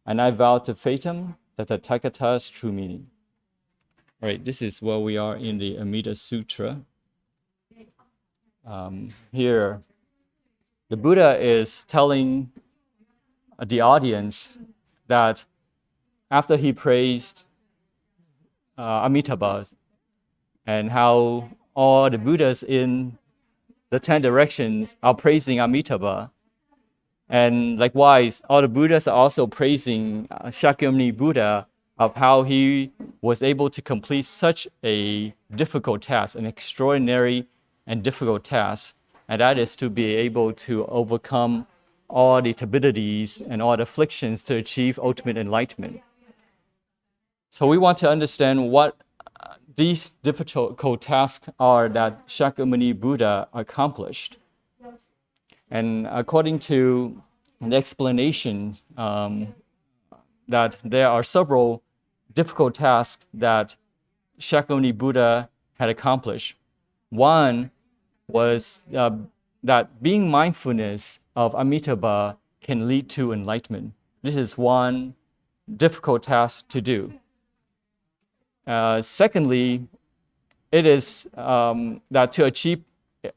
and I vow to fathom the Tathagata's true meaning. All right, this is where we are in the Amida Sutra. Here, the Buddha is telling the audience that after he praised Amitabha and how all the Buddhas in the 10 directions are praising Amitabha, and likewise, all the Buddhas are also praising Shakyamuni Buddha of how he was able to complete such a difficult task, an extraordinary and difficult task, and that is to be able to overcome all the turbidities and all the afflictions to achieve ultimate enlightenment. So we want to understand what these difficult tasks are that Shakyamuni Buddha accomplished. And according to the explanation, that there are several difficult tasks that Shakyamuni Buddha had accomplished. One was that being mindfulness of Amitabha can lead to enlightenment. This is one difficult task to do. Secondly, it is that to achieve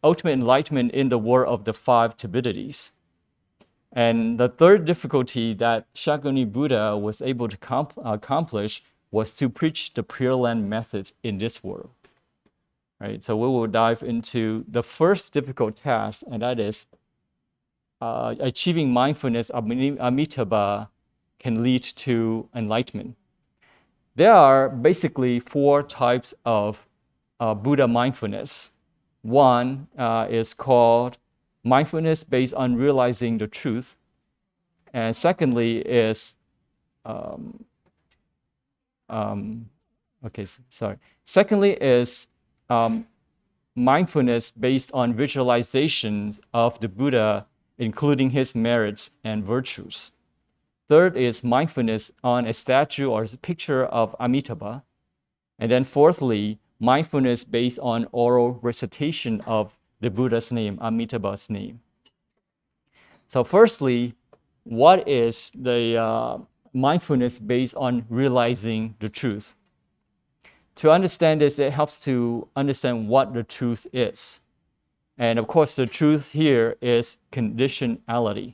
ultimate enlightenment in the world of the 5 turbidities. And the third difficulty that Shakyamuni Buddha was able to accomplish was to preach the Pure Land method in this world. Right? So we will dive into the first difficult task, and that is achieving mindfulness of Amitabha can lead to enlightenment. There are basically 4 types of Buddha mindfulness. One is called mindfulness based on realizing the truth. And secondly is, Secondly is mindfulness based on visualizations of the Buddha, including his merits and virtues. Third is mindfulness on a statue or a picture of Amitabha. And then fourthly, mindfulness based on oral recitation of the Buddha's name, Amitabha's name. So firstly, what is the mindfulness based on realizing the truth? To understand this, it helps to understand what the truth is. And of course, the truth here is conditionality.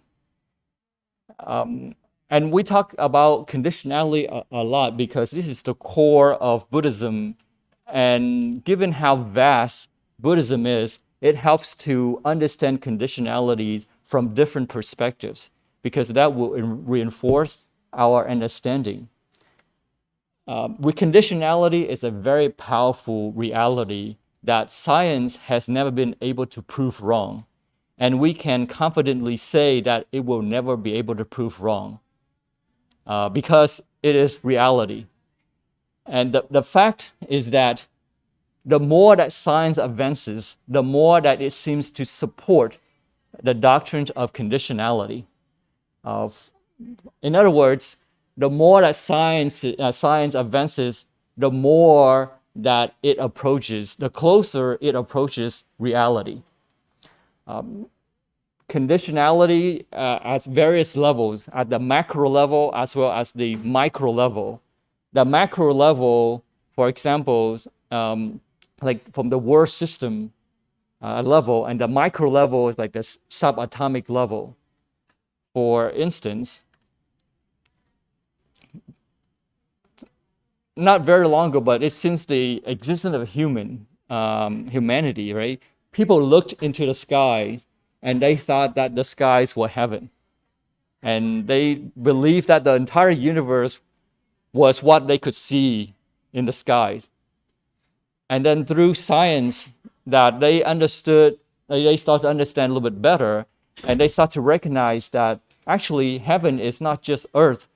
And we talk about conditionality a lot because this is the core of Buddhism. And given how vast Buddhism is, it helps to understand conditionality from different perspectives because that will reinforce our understanding. Conditionality is a very powerful reality that science has never been able to prove wrong. And we can confidently say that it will never be able to prove wrong because it is reality. And the fact is that the more that science advances, the more that it seems to support the doctrine of conditionality. In other words, the more that science advances, the more that it approaches, the closer it approaches reality. Conditionality at various levels, at the macro level as well as the micro level. The macro level, for example, like from the world system level, and the micro level is like the subatomic level. For instance, not very long ago, but it's since the existence of humanity, right? People looked into the sky and they thought that the skies were heaven. And they believed that the entire universe was what they could see in the skies. And then through science, that they started to understand a little bit better, and they start to recognize that actually heaven is not just earth,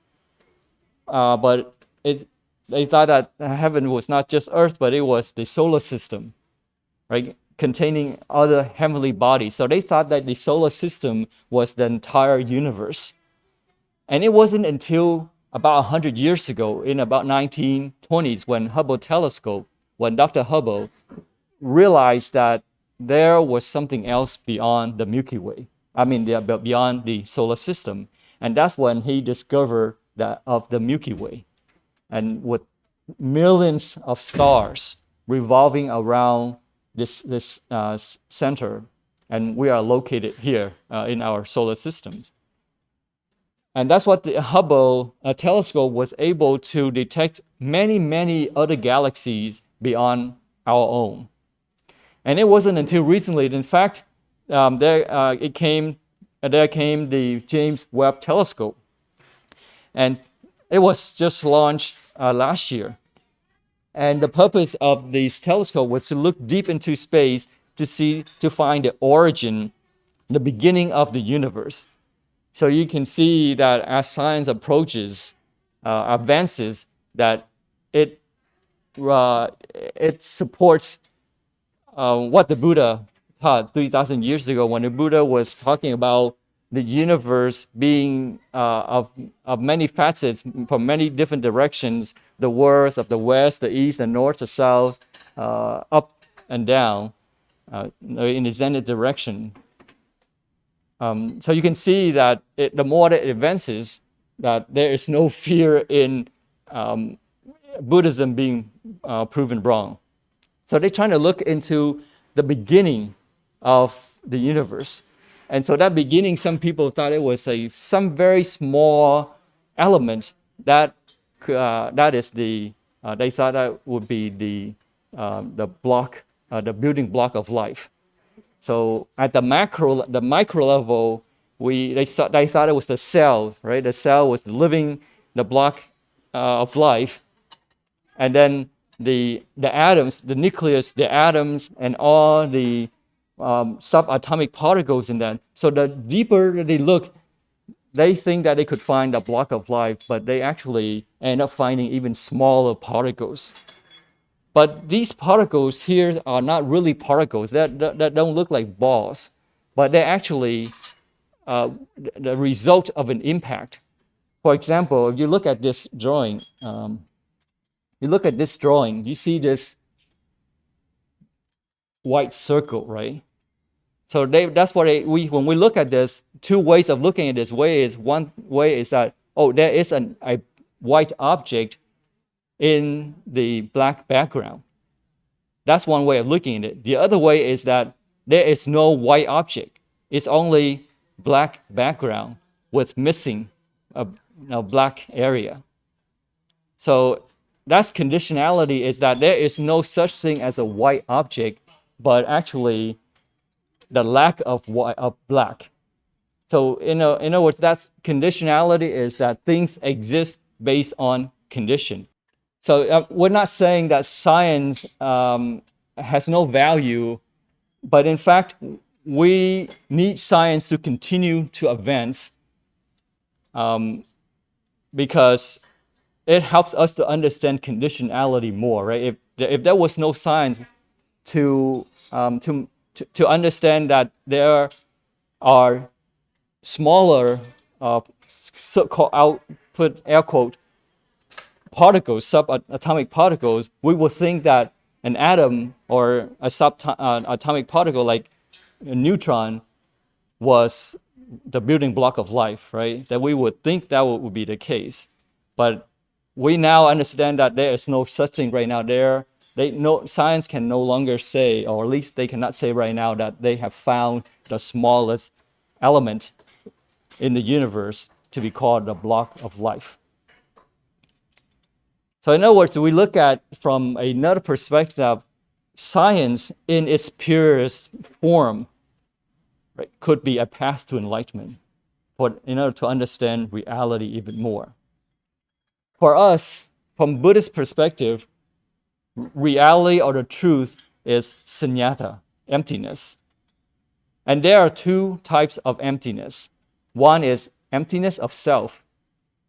but they thought that heaven was not just earth, but it was the solar system, right, containing other heavenly bodies. So they thought that the solar system was the entire universe. And it wasn't until about 100 years ago, in about 1920s, when Dr. Hubble realized that there was something else beyond the Milky Way. Beyond the solar system. And that's when he discovered of the Milky Way, and with millions of stars revolving around this center, and we are located here in our solar system. And that's what the Hubble telescope was able to detect many other galaxies beyond our own. And it wasn't until recently, in fact, there came the James Webb telescope. And it was just launched last year. And the purpose of this telescope was to look deep into space to find the origin, the beginning of the universe. So you can see that as science advances, that it supports what the Buddha taught 3,000 years ago, when the Buddha was talking about the universe being of many facets from many different directions, the worlds of the west, the east, the north, the south, up and down in the zenith direction. So you can see that the more that it advances, that there is no fear in Buddhism being proven wrong. So they're trying to look into the beginning of the universe. And so that beginning, some people thought it was some very small element that is they thought that would be the building block of life. So at the micro level, they thought it was the cells, right? The cell was the block of life, and then the atoms, the nucleus, the atoms, and all the subatomic particles in that. So the deeper they look, they think that they could find a block of life, but they actually end up finding even smaller particles. But these particles here are not really particles that don't look like balls, but they're actually the result of an impact. For example, if you look at this drawing, you see this white circle, right? So that's what when we look at this, two ways of looking at this. One way is that, there is a white object in the black background. That's one way of looking at it. The other way is that there is no white object. It's only black background with missing a black area. So that's conditionality, is that there is no such thing as a white object, but actually the lack of black. So in other words, that's conditionality, is that things exist based on condition. So we're not saying that science has no value, but in fact, we need science to continue to advance because it helps us to understand conditionality more, right? If there was no science to understand that there are smaller so-called, I'll put air quote, particles, subatomic particles, we would think that an atom or a subatomic particle like a neutron was the building block of life, right? That we would think that would be the case. But we now understand that there is no such thing right now. Science can no longer say, or at least they cannot say right now, that they have found the smallest element in the universe to be called the block of life. So in other words, we look at from another perspective, science in its purest form, right, could be a path to enlightenment, in order to understand reality even more. For us, from Buddhist perspective, reality or the truth is sunyata, emptiness. And there are two types of emptiness. One is emptiness of self.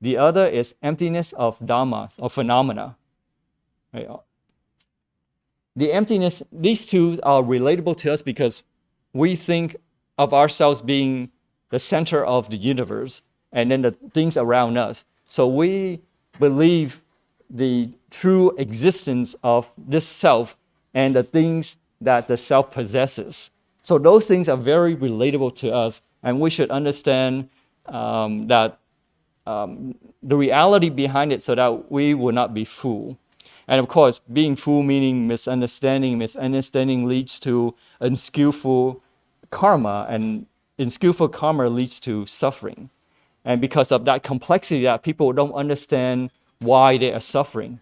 The other is emptiness of dhammas, or phenomena. Right? The emptiness, these two are relatable to us because we think of ourselves being the center of the universe and then the things around us. So we believe the true existence of this self and the things that the self possesses. So those things are very relatable to us, and we should understand that the reality behind it so that we will not be fooled. And of course, being fooled meaning misunderstanding. Misunderstanding leads to unskillful karma, and unskillful karma leads to suffering. And because of that complexity that people don't understand why they are suffering.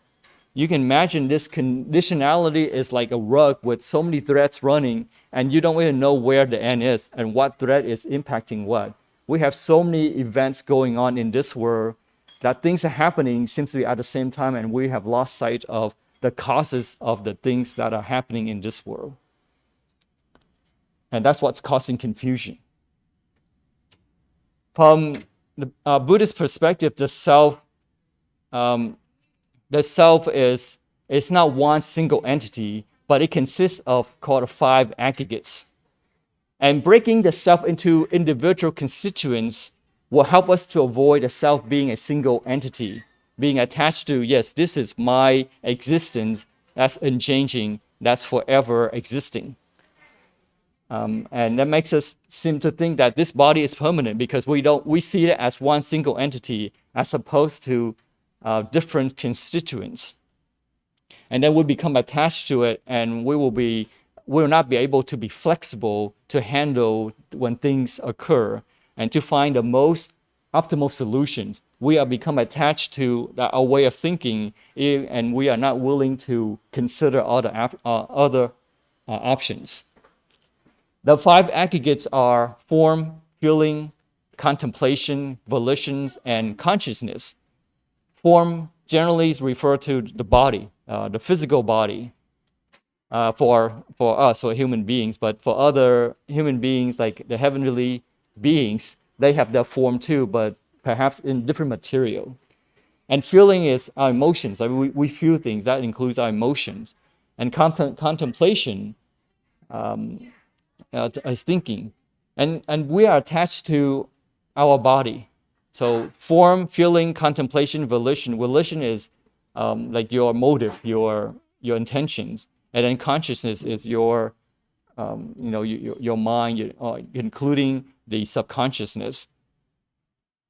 You can imagine this conditionality is like a rug with so many threads running, and you don't even know where the end is and what thread is impacting what. We have so many events going on in this world that things are happening seems to be at the same time, and we have lost sight of the causes of the things that are happening in this world. And that's what's causing confusion. From the Buddhist perspective, the self is not one single entity, but it consists of called 5 aggregates. And breaking the self into individual constituents will help us to avoid the self being a single entity, being attached to, yes, this is my existence, that's unchanging, that's forever existing. And that makes us seem to think that this body is permanent because we see it as one single entity as opposed to different constituents. And then we become attached to it, and we will not be able to be flexible to handle when things occur and to find the most optimal solutions. We are become attached to our way of thinking, and we are not willing to consider other options. The 5 aggregates are form, feeling, contemplation, volitions, and consciousness. Form generally is referred to the body, the physical body, for us, for human beings. But for other human beings, like the heavenly beings, they have their form too, but perhaps in different material. And feeling is our emotions. I mean, we feel things. That includes our emotions. And contemplation is thinking. And we are attached to our body. So form, feeling, contemplation, volition. Volition is like your motive, your intentions, and then consciousness is your mind, including the subconsciousness.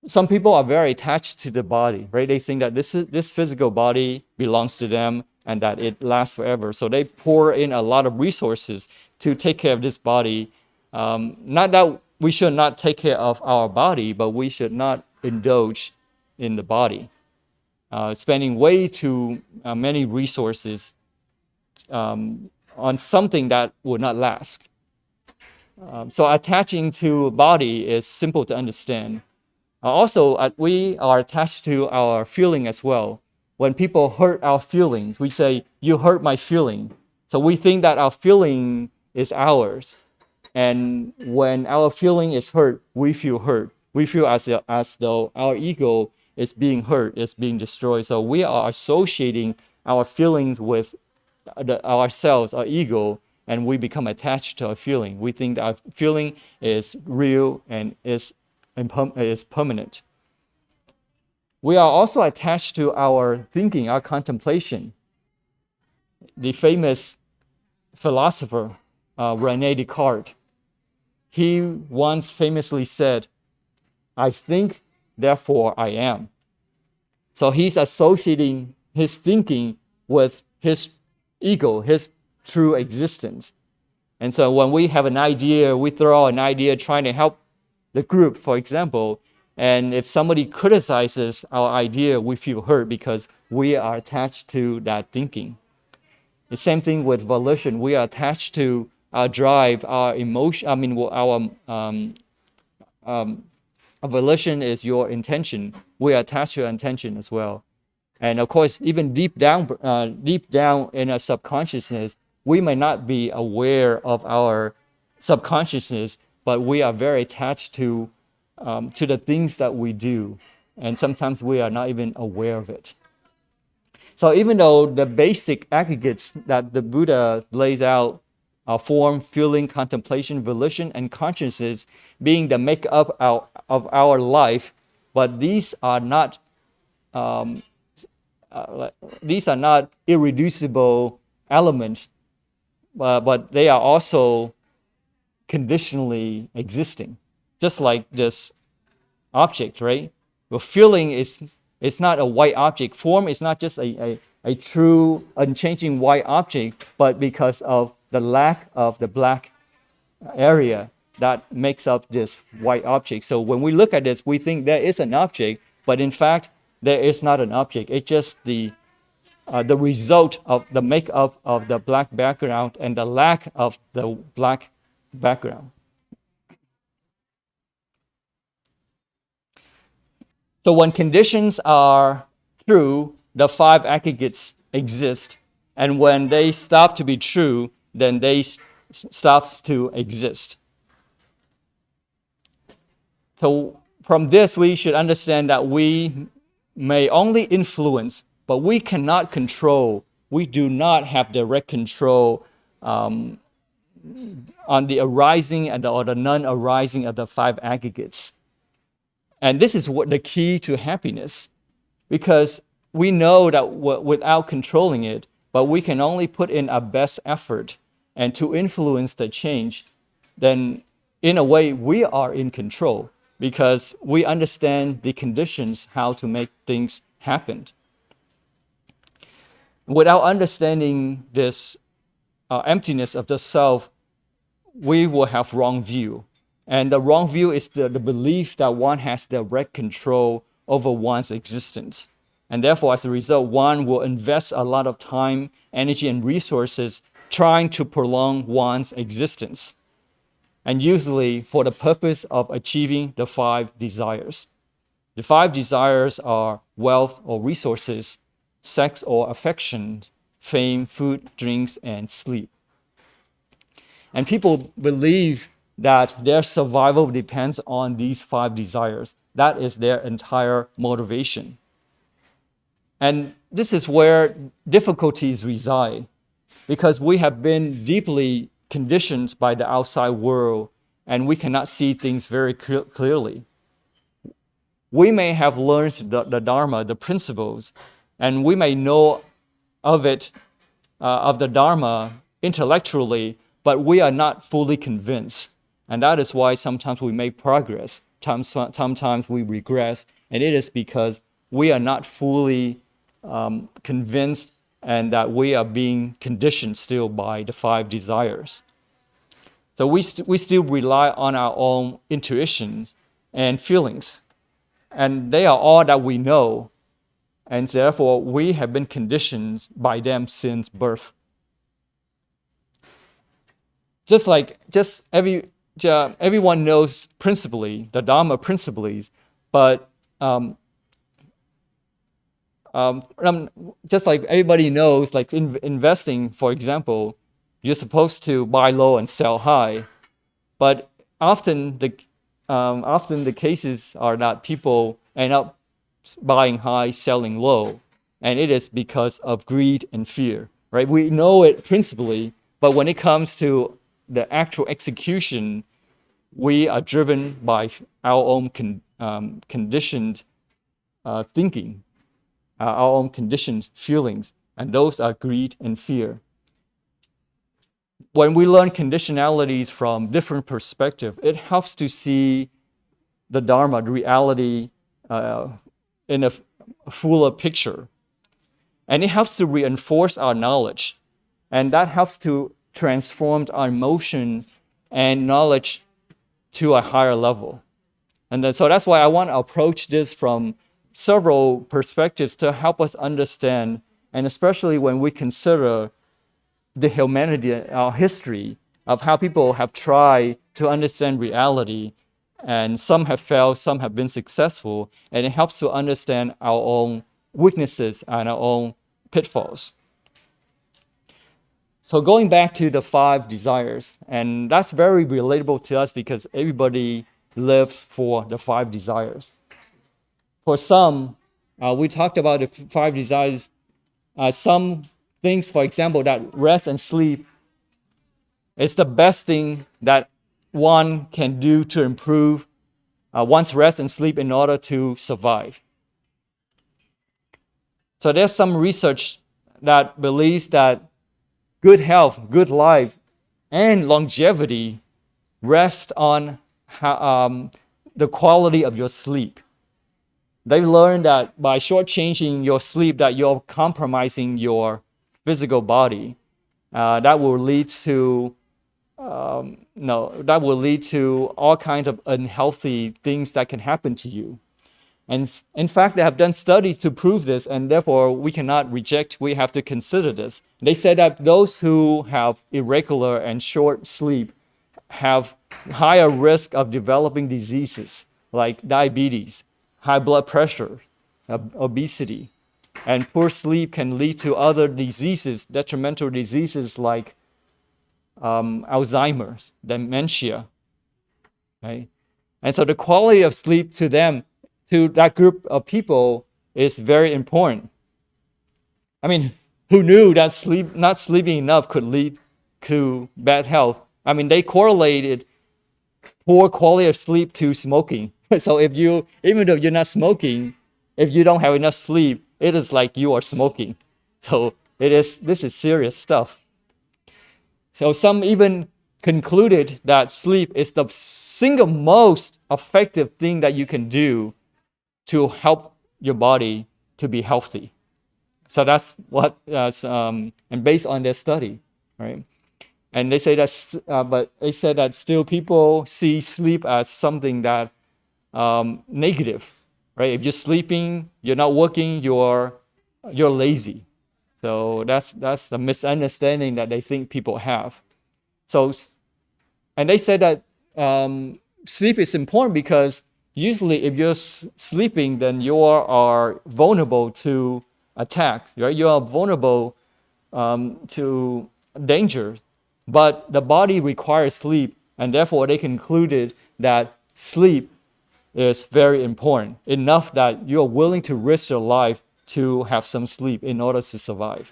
Some people are very attached to the body, right? They think that this physical body belongs to them and that it lasts forever. So they pour in a lot of resources to take care of this body. Not that we should not take care of our body, but we should not indulge in the body, spending way too many resources on something that would not last. So attaching to a body is simple to understand. Also, we are attached to our feeling as well. When people hurt our feelings, we say, you hurt my feeling. So we think that our feeling is ours. And when our feeling is hurt, we feel hurt. We feel as though our ego is being hurt, is being destroyed. So we are associating our feelings with ourselves, our ego, and we become attached to our feeling. We think that our feeling is real and is permanent. We are also attached to our thinking, our contemplation. The famous philosopher, René Descartes, he once famously said, I think, therefore I am. So he's associating his thinking with his ego, his true existence. And so when we have an idea, we throw out an idea trying to help the group, for example, and if somebody criticizes our idea, we feel hurt because we are attached to that thinking. The same thing with volition. We are attached to our drive, our emotion. Our volition is your intention. We are attached to your intention as well. And of course, even deep down in our subconsciousness, we may not be aware of our subconsciousness, but we are very attached to the things that we do. And sometimes we are not even aware of it. So even though the basic aggregates that the Buddha lays out are form, feeling, contemplation, volition, and consciousness being the makeup of our life, but these are not irreducible elements, but they are also conditionally existing, just like this object, right? Well, feeling is not a white object. Form is not just a true, unchanging white object, but because of the lack of the black area that makes up this white object. So when we look at this, we think there is an object, but in fact, there is not an object. It's just the result of the makeup of the black background and the lack of the black background. So when conditions are true, the 5 aggregates exist. And when they stop to be true, then they stop to exist. So from this, we should understand that we may only influence, but we cannot control. We do not have direct control on the arising or the non-arising of the 5 aggregates. And this is what the key to happiness, because we know that without controlling it, but we can only put in our best effort and to influence the change, then in a way we are in control because we understand the conditions, how to make things happen. Without understanding this emptiness of the self, we will have wrong view. And the wrong view is the belief that one has direct control over one's existence. And therefore, as a result, one will invest a lot of time, energy, and resources trying to prolong one's existence. And usually for the purpose of achieving the 5 desires. The 5 desires are wealth or resources, sex or affection, fame, food, drinks, and sleep. And people believe that their survival depends on these 5 desires. That is their entire motivation. And this is where difficulties reside, because we have been deeply conditioned by the outside world, and we cannot see things very clearly. We may have learned the Dharma, the principles, and we may know of it, of the Dharma intellectually, but we are not fully convinced. And that is why sometimes we make progress, sometimes we regress, and it is because we are not fully convinced and that we are being conditioned still by the 5 desires. So we still rely on our own intuitions and feelings, and they are all that we know, and therefore we have been conditioned by them since birth. Everyone knows principally, the Dharma principles, but just like everybody knows, like in investing, for example, you're supposed to buy low and sell high, but often the cases are that people end up buying high, selling low, and it is because of greed and fear, right? We know it principally, but when it comes to the actual execution, we are driven by our own conditioned thinking, our own conditioned feelings, and those are greed and fear. When we learn conditionalities from different perspectives, it helps to see the Dharma, the reality, in a fuller picture. And it helps to reinforce our knowledge, and that helps to transform our emotions and knowledge to a higher level. And then, so that's why I want to approach this from several perspectives to help us understand, and especially when we consider the humanity, our history of how people have tried to understand reality, and some have failed, some have been successful, and it helps to understand our own weaknesses and our own pitfalls. So going back to the 5 desires, and that's very relatable to us because everybody lives for the 5 desires. For some, we talked about the 5 desires. Some things, for example, that rest and sleep is the best thing that one can do to improve one's rest and sleep in order to survive. So there's some research that believes that good health, good life, and longevity rest on the quality of your sleep. They learned that by shortchanging your sleep, that you're compromising your physical body. That will lead to no, that will lead to all kinds of unhealthy things that can happen to you. And in fact, they have done studies to prove this, and therefore we cannot reject, we have to consider this. They said that those who have irregular and short sleep have higher risk of developing diseases like diabetes, high blood pressure, obesity. And poor sleep can lead to other diseases, detrimental diseases like Alzheimer's, dementia, right? And so the quality of sleep to them, to that group of people, is very important. I mean, who knew that not sleeping enough could lead to bad health? I mean, they correlated poor quality of sleep to smoking. So even though you're not smoking, if you don't have enough sleep, it is like you are smoking. So this is serious stuff. So some even concluded that sleep is the single most effective thing that you can do to help your body to be healthy. So that's what, and based on their study, right? And they say that, but they said that still people see sleep as something that negative, right? If you're sleeping, you're not working, you're lazy. So that's the misunderstanding that they think people have. So, and they said that sleep is important because usually if you're sleeping, then you are vulnerable to attacks, right? You are vulnerable to danger. But the body requires sleep, and therefore they concluded that sleep is very important, enough that you're willing to risk your life to have some sleep in order to survive.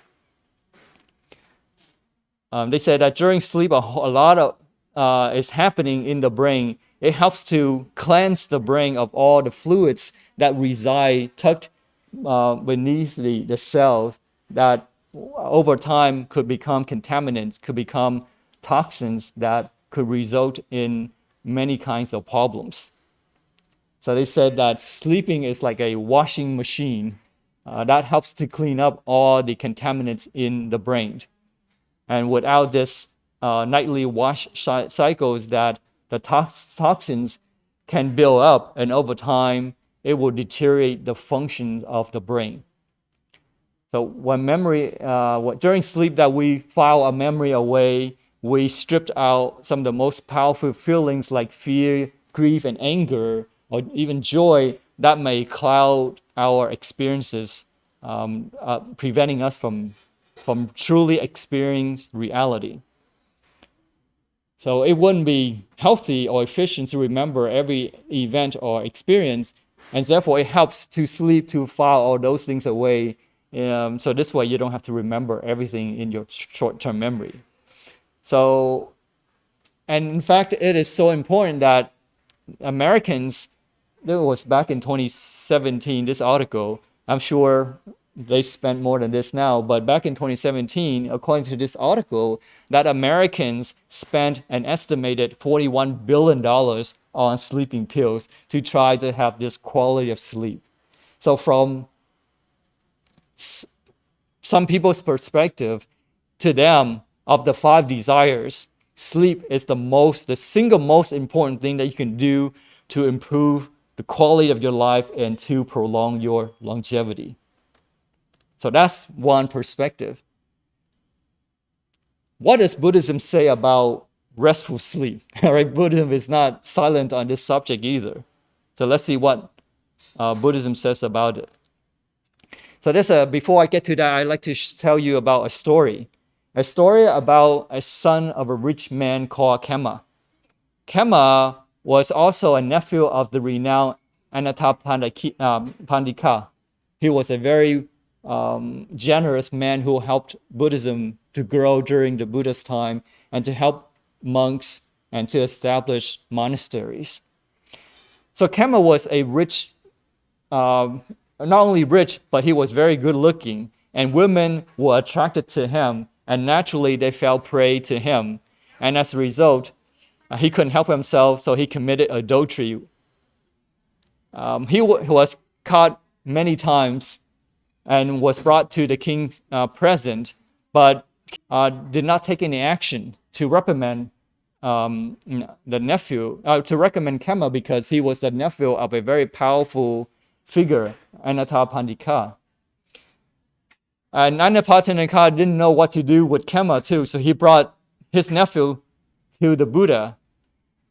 They said that during sleep, a lot of is happening in the brain. It helps to cleanse the brain of all the fluids that reside tucked beneath the cells that over time could become contaminants, could become toxins that could result in many kinds of problems. So they said that sleeping is like a washing machine that helps to clean up all the contaminants in the brain. And without this nightly wash cycles, that the toxins can build up, and over time it will deteriorate the functions of the brain. So when during sleep that we file a memory away, we stripped out some of the most powerful feelings like fear, grief, and anger, or even joy that may cloud our experiences, preventing us from truly experiencing reality. So it wouldn't be healthy or efficient to remember every event or experience, and therefore it helps to sleep to file all those things away. So this way you don't have to remember everything in your short-term memory. So, and in fact, it is so important that Americans, it was back in 2017, this article, I'm sure they spent more than this now, but back in 2017, according to this article, that Americans spent an estimated $41 billion on sleeping pills to try to have this quality of sleep. So from some people's perspective, to them, of the 5 desires, sleep is the single most important thing that you can do to improve the quality of your life and to prolong your longevity. So that's one perspective. What does Buddhism say about restful sleep? All right, Buddhism is not silent on this subject either. So let's see what Buddhism says about it. So before I get to that, I'd like to tell you about a story about a son of a rich man called Kema. Kema was also a nephew of the renowned Anathapindika. He was a very generous man who helped Buddhism to grow during the Buddha's time and to help monks and to establish monasteries. So Kema was a rich, not only rich, but he was very good looking, and women were attracted to him, and naturally they fell prey to him. And as a result, he couldn't help himself, so he committed adultery. He was caught many times and was brought to the king's presence, but did not take any action to reprimand the nephew, to recommend Kema, because he was the nephew of a very powerful figure, Anathapindika. And Anathapindika didn't know what to do with Kema too, so he brought his nephew to the Buddha,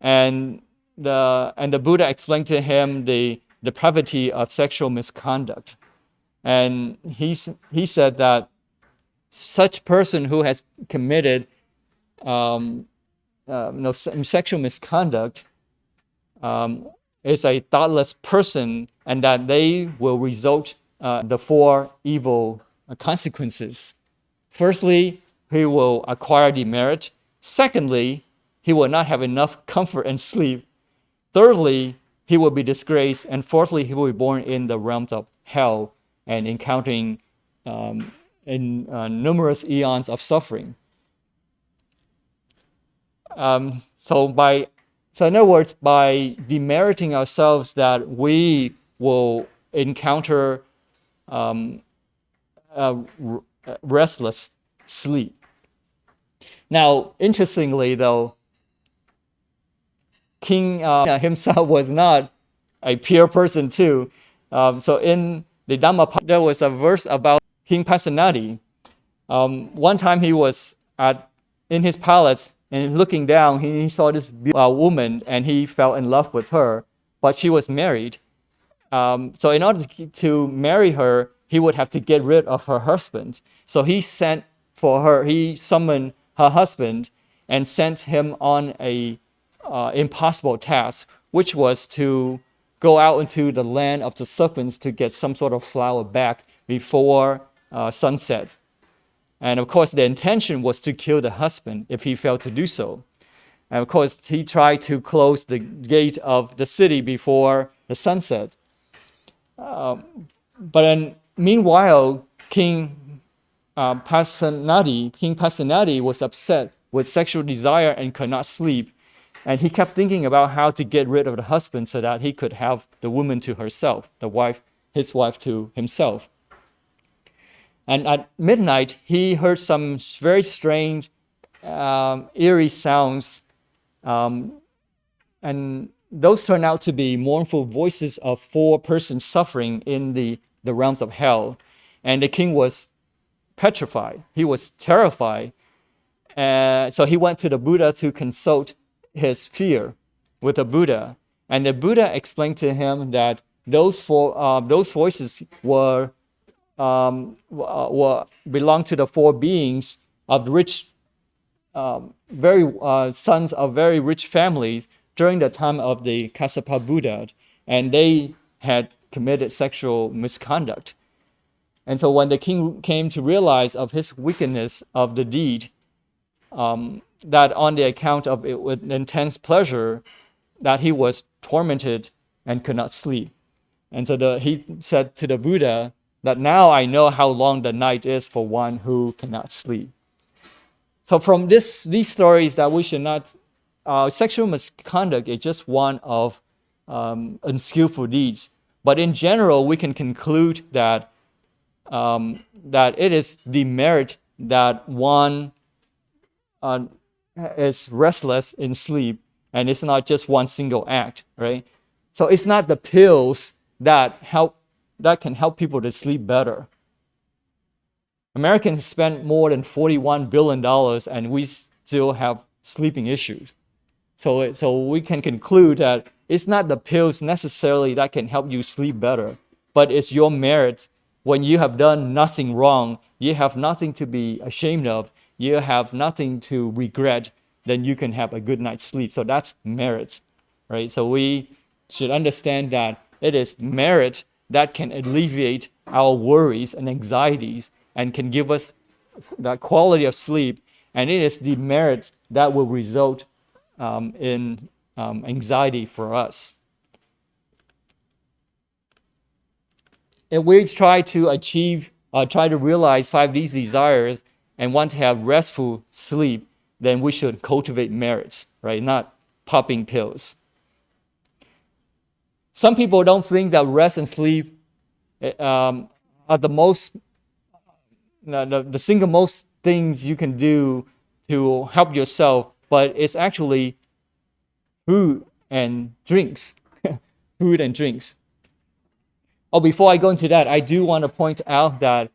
and the Buddha explained to him the depravity of sexual misconduct. And he said that such person who has committed sexual misconduct is a thoughtless person, and that they will result the four evil consequences. Firstly, he will acquire demerit. Secondly, he will not have enough comfort and sleep. Thirdly, he will be disgraced. And fourthly, he will be born in the realms of hell and encountering numerous eons of suffering. So in other words, by demeriting ourselves, that we will encounter restless sleep. Now, interestingly, though, King himself was not a pure person too. So in the Dhammapada, there was a verse about King Pasenadi. One time he was in his palace, and looking down, he saw this woman, and he fell in love with her, but she was married. So in order to marry her, he would have to get rid of her husband. So he sent for her. He summoned her husband and sent him on a impossible task, which was to go out into the land of the serpents to get some sort of flower back before sunset. And of course, the intention was to kill the husband if he failed to do so. And of course, he tried to close the gate of the city before the sunset. But then, meanwhile, King Pasenadi was upset with sexual desire and could not sleep. And he kept thinking about how to get rid of the husband so that he could have the woman to herself, his wife to himself. And at midnight, he heard some very strange, eerie sounds. And those turned out to be mournful voices of four persons suffering in the realms of hell. And the king was petrified. He was terrified. So he went to the Buddha to consult his fear with the Buddha. And the Buddha explained to him that those voices were belong to the four beings of rich, sons of very rich families during the time of the Kassapa Buddha, and they had committed sexual misconduct. And so when the king came to realize of his wickedness of the deed, that on the account of it with intense pleasure, that he was tormented and could not sleep. And so he said to the Buddha that now I know how long the night is for one who cannot sleep. So from these stories that we should not, sexual misconduct is just one of unskillful deeds. But in general, we can conclude that it is the merit that one is restless in sleep, and it's not just one single act, right? So it's not the pills that can help people to sleep better. Americans spend more than $41 billion, and we still have sleeping issues. So we can conclude that it's not the pills necessarily that can help you sleep better, but it's your merit. When you have done nothing wrong, you have nothing to be ashamed of, you have nothing to regret, then you can have a good night's sleep. So that's merit, right? So we should understand that it is merit that can alleviate our worries and anxieties and can give us that quality of sleep. And it is the merit that will result in anxiety for us. If we try to realize 5D desires and want to have restful sleep, then we should cultivate merits, right? Not popping pills. Some people don't think that rest and sleep are the most the single most things you can do to help yourself, but it's actually food and drinks. Food and drinks. Oh, before I go into that, I do want to point out that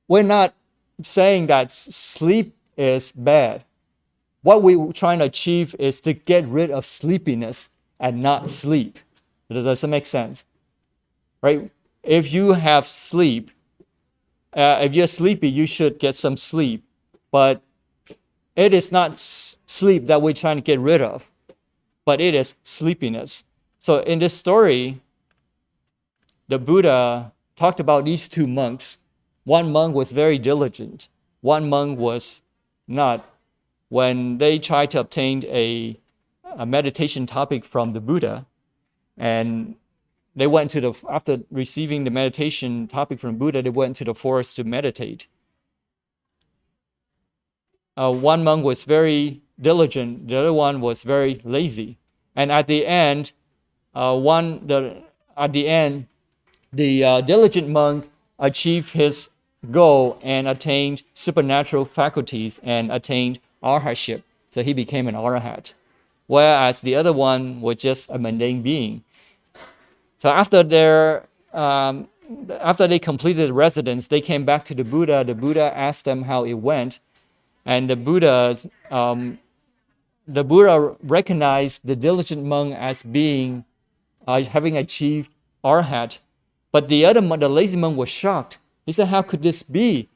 we're not saying that sleep is bad. What we're trying to achieve is to get rid of sleepiness and not sleep. Does that make sense? Right? If you have sleep, if you're sleepy, you should get some sleep. But it is not sleep that we're trying to get rid of, but it is sleepiness. So in this story, the Buddha talked about these two monks. One monk was very diligent. One monk was not. When they tried to obtain a meditation topic from the Buddha, and they went to after receiving the meditation topic from Buddha, they went to the forest to meditate. One monk was very diligent, the other one was very lazy. And at the end, the diligent monk achieved his goal and attained supernatural faculties and attained arhatship. So he became an arahat. Whereas the other one was just a mundane being. So after they completed the residence, they came back to the Buddha. The Buddha asked them how it went, and the Buddha recognized the diligent monk as being having achieved arhat, but the lazy monk was shocked. He said, "How could this be?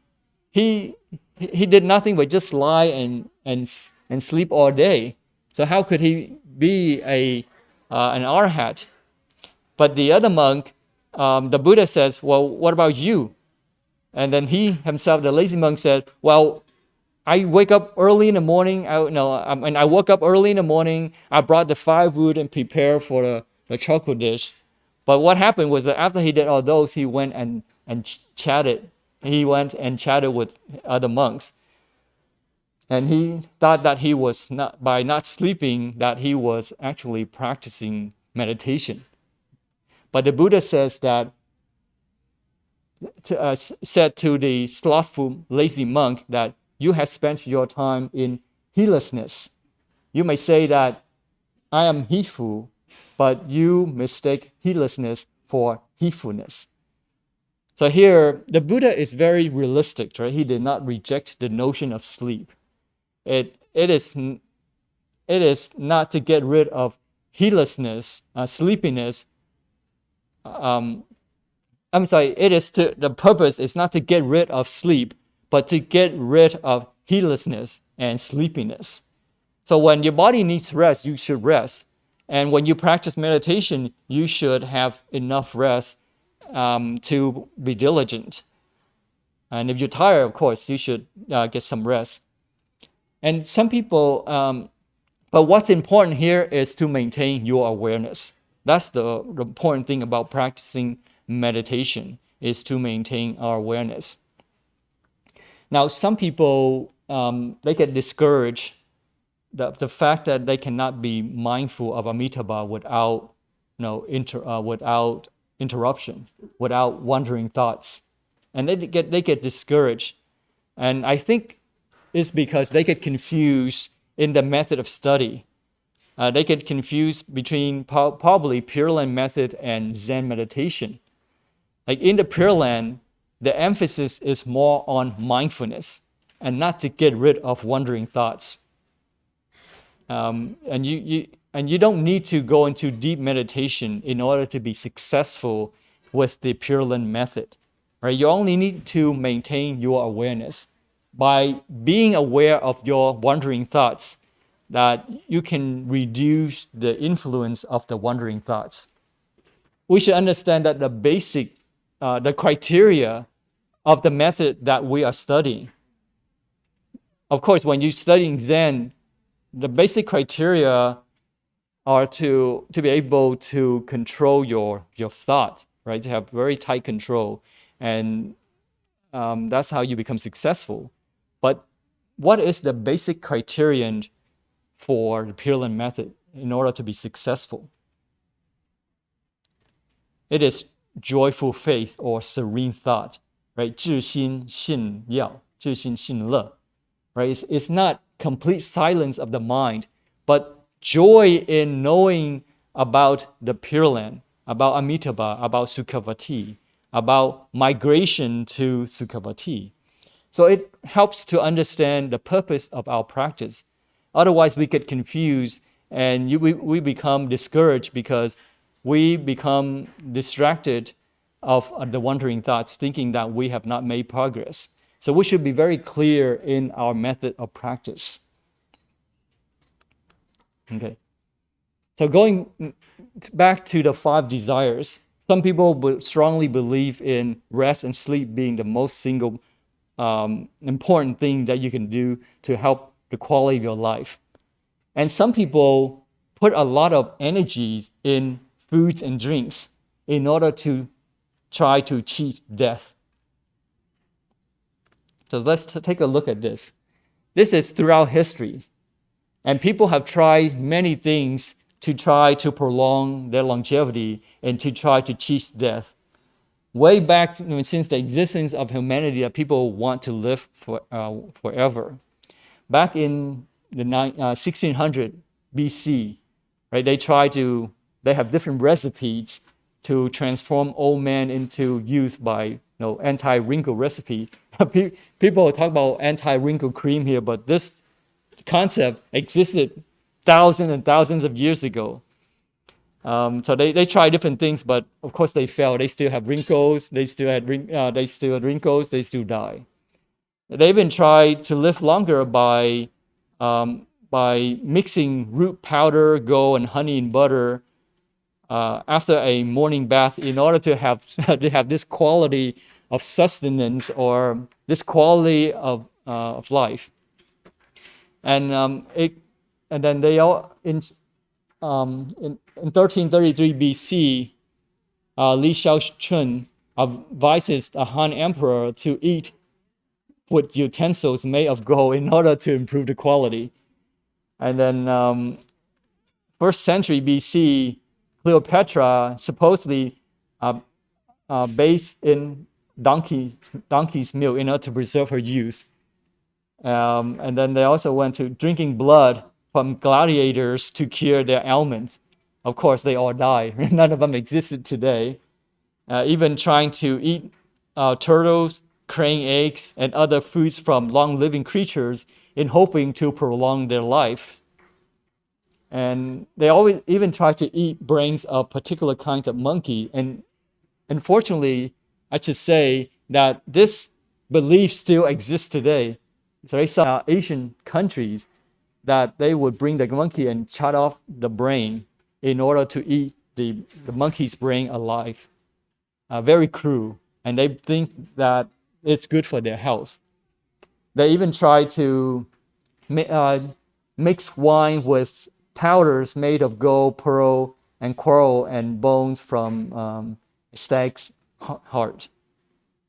He did nothing but just lie and sleep all day. So how could he be an arhat?" But the other monk, the Buddha says, "Well, what about you?" And then he himself, the lazy monk, said, "Well, I wake up early in the morning. I woke up early in the morning. I brought the firewood and prepared for the chocolate dish. But what happened was that after he did all those, he went and chatted. He went and chatted with other monks. And he thought that he was not, by not sleeping, that he was actually practicing meditation. But the Buddha says that said to the slothful, lazy monk that you have spent your time in heedlessness. You may say that I am heedful, but you mistake heedlessness for heedfulness. So here, the Buddha is very realistic, right? He did not reject the notion of sleep. It is not to get rid of heedlessness, sleepiness. The purpose is not to get rid of sleep, but to get rid of heedlessness and sleepiness. So when your body needs rest, you should rest. And when you practice meditation, you should have enough rest to be diligent. And if you're tired, of course, you should get some rest. And some people, but what's important here is to maintain your awareness. That's the important thing about practicing meditation, is to maintain our awareness. Now, some people, they get discouraged the fact that they cannot be mindful of Amitabha without interruption, without wandering thoughts. And they get discouraged. And I think it's because they get confused in the method of study. They get confused between probably Pure Land method and Zen meditation. Like in the Pure Land, the emphasis is more on mindfulness and not to get rid of wandering thoughts. And you don't need to go into deep meditation in order to be successful with the Pure Land method. Right? You only need to maintain your awareness. By being aware of your wandering thoughts, that you can reduce the influence of the wandering thoughts. We should understand that the basic, the criteria of the method that we are studying. Of course, when you're studying Zen, the basic criteria are to be able to control your thoughts, right? To have very tight control. And that's how you become successful. But what is the basic criterion for the Pure Land method in order to be successful? It is joyful faith or serene thought, right? 自心信要,自心信乐, right? It's not complete silence of the mind, but joy in knowing about the Pure Land, about Amitabha, about Sukhavati, about migration to Sukhavati. So it helps to understand the purpose of our practice. Otherwise, we get confused and we become discouraged because we become distracted of the wandering thoughts, thinking that we have not made progress. So we should be very clear in our method of practice. Okay. So going back to the 5 desires, some people strongly believe in rest and sleep being the most single important thing that you can do to help the quality of your life. And some people put a lot of energy in foods and drinks in order to try to cheat death. So let's take a look at this. This is throughout history. And people have tried many things to try to prolong their longevity and to try to cheat death. Way back since the existence of humanity, that people want to live forever. Back in the 1600 BC, right? They have different recipes to transform old men into youth by anti-wrinkle recipe. People talk about anti-wrinkle cream here, but this concept existed thousands and thousands of years ago. So they try different things, but of course they fail. They still have wrinkles. They still had wrinkles. They still die. They even tried to live longer by mixing root powder, gold, and honey and butter after a morning bath in order to have this quality of sustenance or this quality of life. And then they all in 1333 BC, Li Xiaochun advises the Han Emperor to eat with utensils made of gold in order to improve the quality. And then 1st century BC, Cleopatra supposedly bathed in donkey's milk in order to preserve her youth. And then they also went to drinking blood from gladiators to cure their ailments. Of course, they all died. None of them existed today. Even trying to eat turtles, crane eggs, and other foods from long-living creatures in hoping to prolong their life. And they always even try to eat brains of particular kinds of monkey. And unfortunately, I should say that this belief still exists today. There are some Asian countries that they would bring the monkey and chop off the brain in order to eat the monkey's brain alive. Very cruel. And they think that it's good for their health. They even try to mix wine with powders made of gold, pearl, and coral and bones from stag's heart.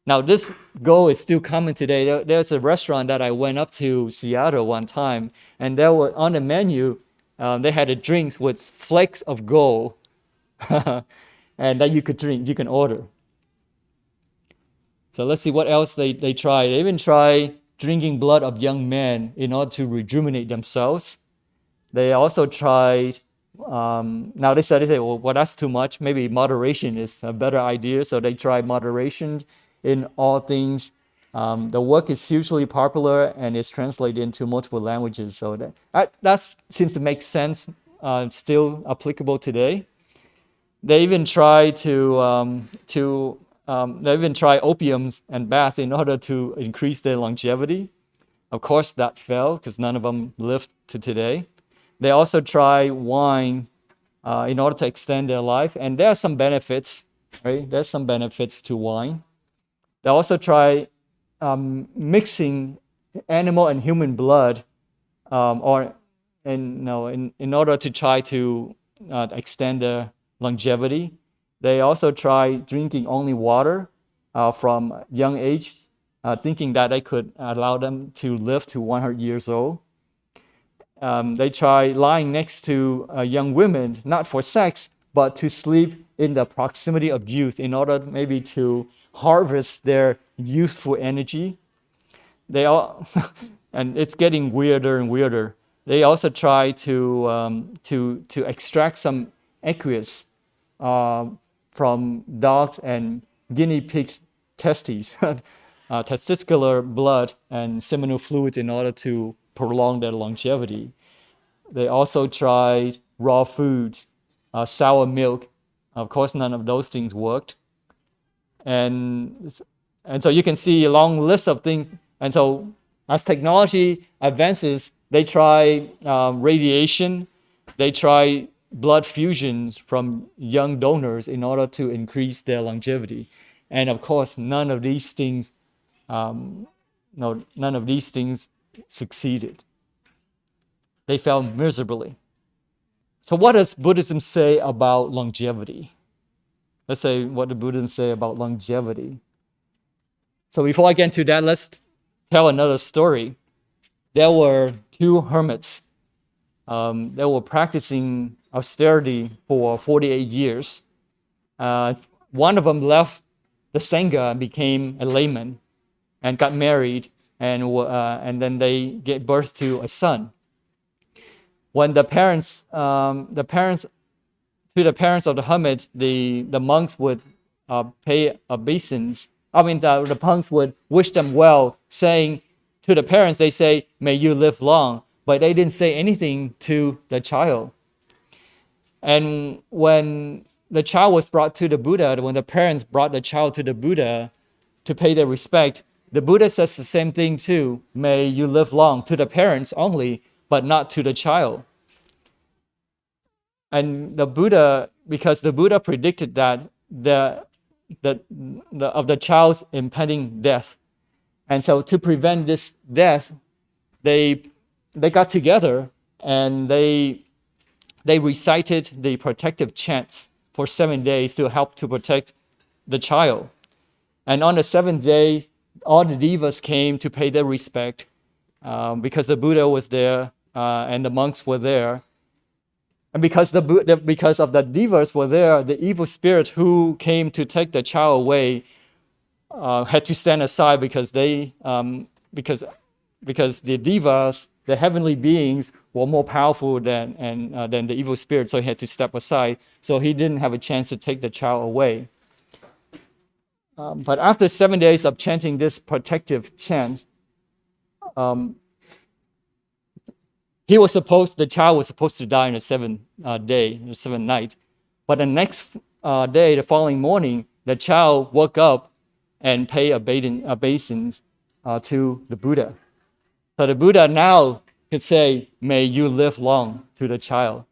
Now, this gold is still common today. There's a restaurant that I went up to Seattle one time, and there were on the menu, they had a drink with flakes of gold, and that you could drink, you can order. So let's see what else they try. They even try drinking blood of young men in order to rejuvenate themselves. They also tried, now they said, well, that's too much. Maybe moderation is a better idea. So they tried moderation in all things. The work is hugely popular and is translated into multiple languages. So that seems to make sense, still applicable today. They even try they even try opiums and baths in order to increase their longevity. Of course, that failed because none of them lived to today. They also try wine in order to extend their life, and there are some benefits, right? There's some benefits to wine. They also try mixing animal and human blood, in order to try to extend their longevity. They also try drinking only water from young age, thinking that they could allow them to live to 100 years old. They try lying next to young women, not for sex, but to sleep in the proximity of youth in order maybe to harvest their youthful energy. They all, and it's getting weirder and weirder. They also try to extract some aqueous from dogs and guinea pigs' testes, testicular blood and seminal fluids in order to prolong their longevity. They also tried raw foods, sour milk. Of course, none of those things worked. And so you can see a long list of things. And so as technology advances, they try radiation, they try blood fusions from young donors in order to increase their longevity. And of course, none of these things succeeded. They failed miserably. So what does Buddhism say about longevity? Let's say what the Buddhism say about longevity. So before I get into that, let's tell another story. There were two hermits. They were practicing austerity for 48 years. One of them left the Sangha and became a layman and got married, and then they gave birth to a son. When the parents of the hermit, the monks would pay obeisance. The monks would wish them well, saying to the parents, they say, "May you live long," but they didn't say anything to the child. And when the child was brought to the Buddha, when the parents brought the child to the Buddha to pay their respect, the Buddha says the same thing too. "May you live long," to the parents only, but not to the child. And the Buddha, because the Buddha predicted that of the child's impending death, and so to prevent this death, they got together and they recited the protective chants for 7 days to help to protect the child. And on the seventh day, all the devas came to pay their respect because the Buddha was there and the monks were there. And because of the devas were there, the evil spirit who came to take the child away had to stand aside because the devas, the heavenly beings, were more powerful than the evil spirit, so he had to step aside. So he didn't have a chance to take the child away. But after 7 days of chanting this protective chant, the child was supposed to die on the seventh night. But the next day, the following morning, the child woke up and paid obeisance to the Buddha. So the Buddha now could say, "May you live long," to the child.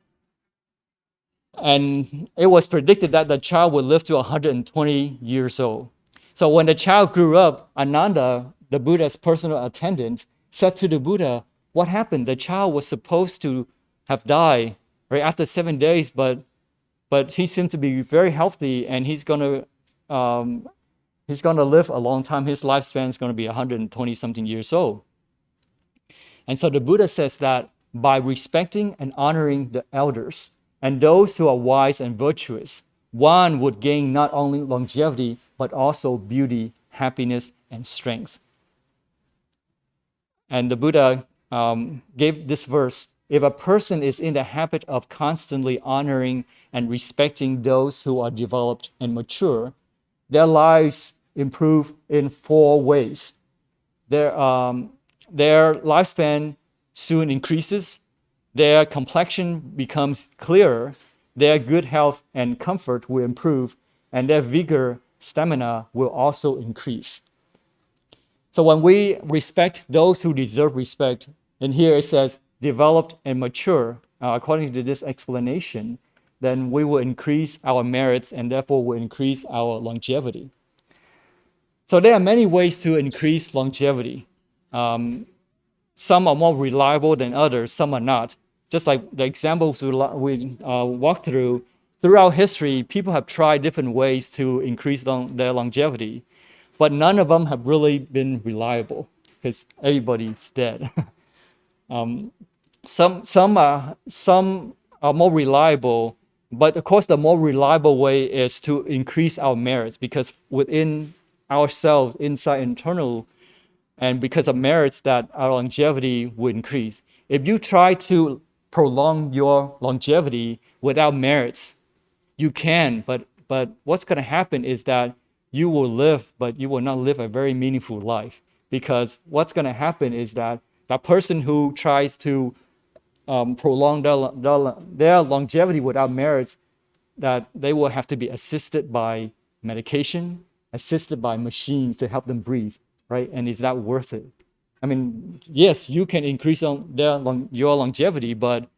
And it was predicted that the child would live to 120 years old. So when the child grew up, Ananda, the Buddha's personal attendant, said to the Buddha, "What happened? The child was supposed to have died right after 7 days, but he seemed to be very healthy, and he's gonna live a long time. His lifespan is gonna be 120 something years old." And so the Buddha says that by respecting and honoring the elders and those who are wise and virtuous, one would gain not only longevity, but also beauty, happiness, and strength. And the Buddha gave this verse: if a person is in the habit of constantly honoring and respecting those who are developed and mature, their lives improve in 4 ways. Their lifespan soon increases, their complexion becomes clearer, their good health and comfort will improve, and their vigor, stamina will also increase. So when we respect those who deserve respect, and here it says developed and mature, according to this explanation, then we will increase our merits and therefore will increase our longevity. So there are many ways to increase longevity. Some are more reliable than others, some are not. Just like the examples we walked through, throughout history, people have tried different ways to increase their longevity, but none of them have really been reliable because everybody's dead. Some are more reliable But of course, the more reliable way is to increase our merits, because within ourselves, inside internal, and because of merits, that our longevity will increase. If you try to prolong your longevity without merits, you can, but what's going to happen is that you will live, but you will not live a very meaningful life. Because what's going to happen is that that person who tries to prolong their longevity without merits, that they will have to be assisted by medication, assisted by machines to help them breathe, right? And is that worth it? I mean, yes, you can increase your longevity, but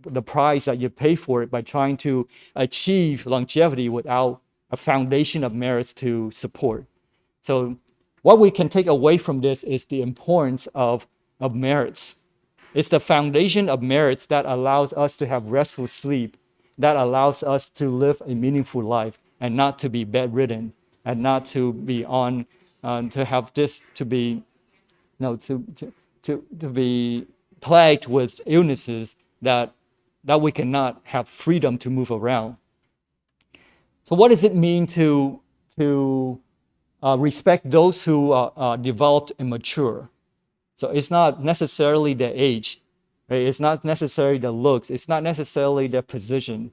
the price that you pay for it by trying to achieve longevity without a foundation of merits to support. So what we can take away from this is the importance of merits. It's the foundation of merits that allows us to have restful sleep, that allows us to live a meaningful life and not to be bedridden and not to be on, to have this, to be, no, to be plagued with illnesses that we cannot have freedom to move around. So what does it mean to respect those who are developed and mature? So it's not necessarily their age, right? It's not necessarily the looks. It's not necessarily their position.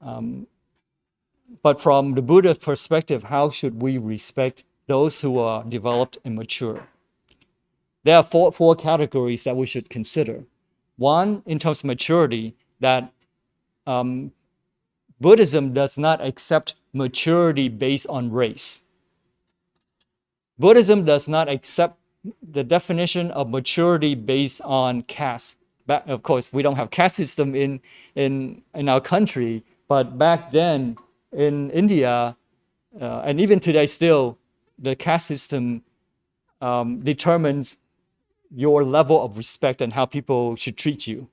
But from the Buddha's perspective, how should we respect those who are developed and mature? There are four categories that we should consider. One, in terms of maturity, that Buddhism does not accept maturity based on race. Buddhism does not accept the definition of maturity based on caste. Of course, we don't have caste system in our country, but back then in India, and even today still, the caste system determines your level of respect and how people should treat you.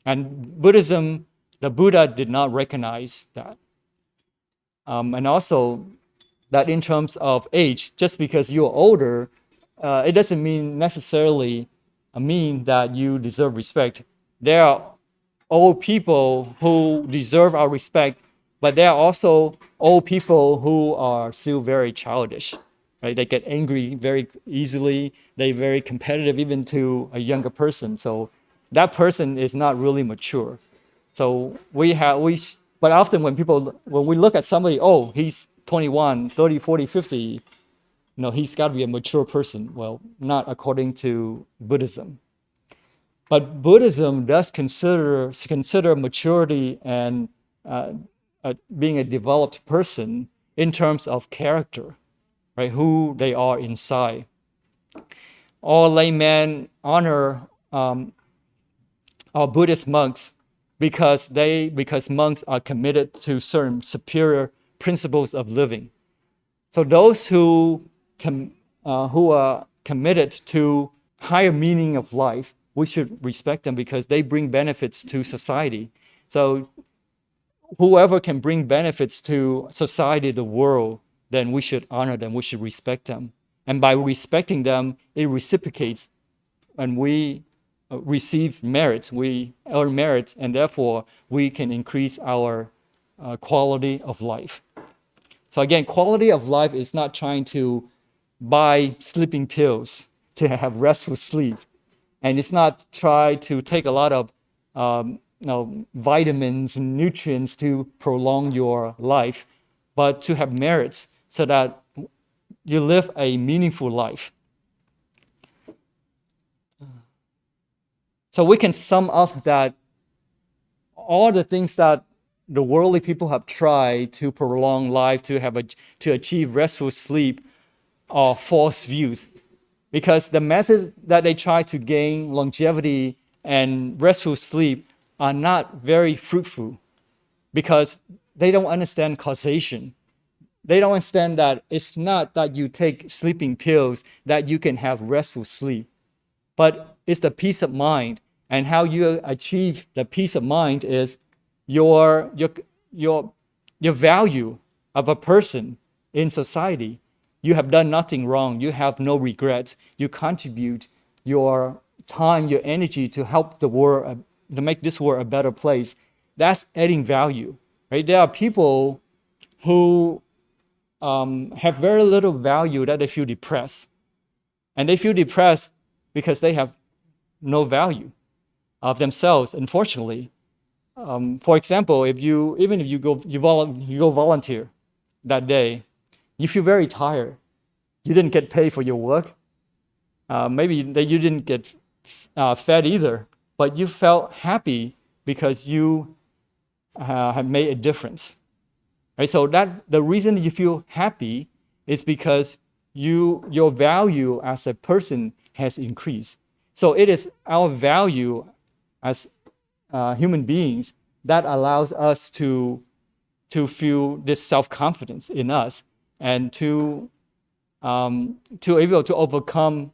And Buddhism, the Buddha did not recognize that. And also that in terms of age, just because you're older, it doesn't mean necessarily mean that you deserve respect. There are old people who deserve our respect, but there are also old people who are still very childish, right? They get angry very easily. They're very competitive even to a younger person. So that person is not really mature. So but often when we look at somebody, oh, he's 21, 30, 40, 50, no, he's got to be a mature person. Well, not according to Buddhism. But Buddhism does consider maturity and being a developed person in terms of character, right? Who they are inside. All laymen honor our Buddhist monks because monks are committed to certain superior principles of living. So those who are committed to higher meaning of life, we should respect them because they bring benefits to society. So whoever can bring benefits to society, the world, then we should honor them, we should respect them. And by respecting them, it reciprocates, and we receive merits, we earn merits, and therefore we can increase our quality of life. So again, quality of life is not trying to buy sleeping pills to have restful sleep. And it's not try to take a lot of vitamins and nutrients to prolong your life, but to have merits so that you live a meaningful life. So we can sum up that all the things that the worldly people have tried to prolong life, to achieve restful sleep, are false views. Because the method that they try to gain longevity and restful sleep are not very fruitful, because they don't understand causation. They don't understand that it's not that you take sleeping pills that you can have restful sleep, but it's the peace of mind. And how you achieve the peace of mind is your value of a person in society. You have done nothing wrong. You have no regrets. You contribute your time, your energy to help the world, to make this world a better place. that's adding value, right? There are people who have very little value that they feel depressed. And they feel depressed because they have no value of themselves, unfortunately. For example, if you go volunteer that day, you feel very tired. You didn't get paid for your work. Maybe you didn't get fed either, but you felt happy because you have made a difference. Right? So that the reason you feel happy is because your value as a person has increased. So it is our value as human beings that allows us to feel this self-confidence in us and to able to overcome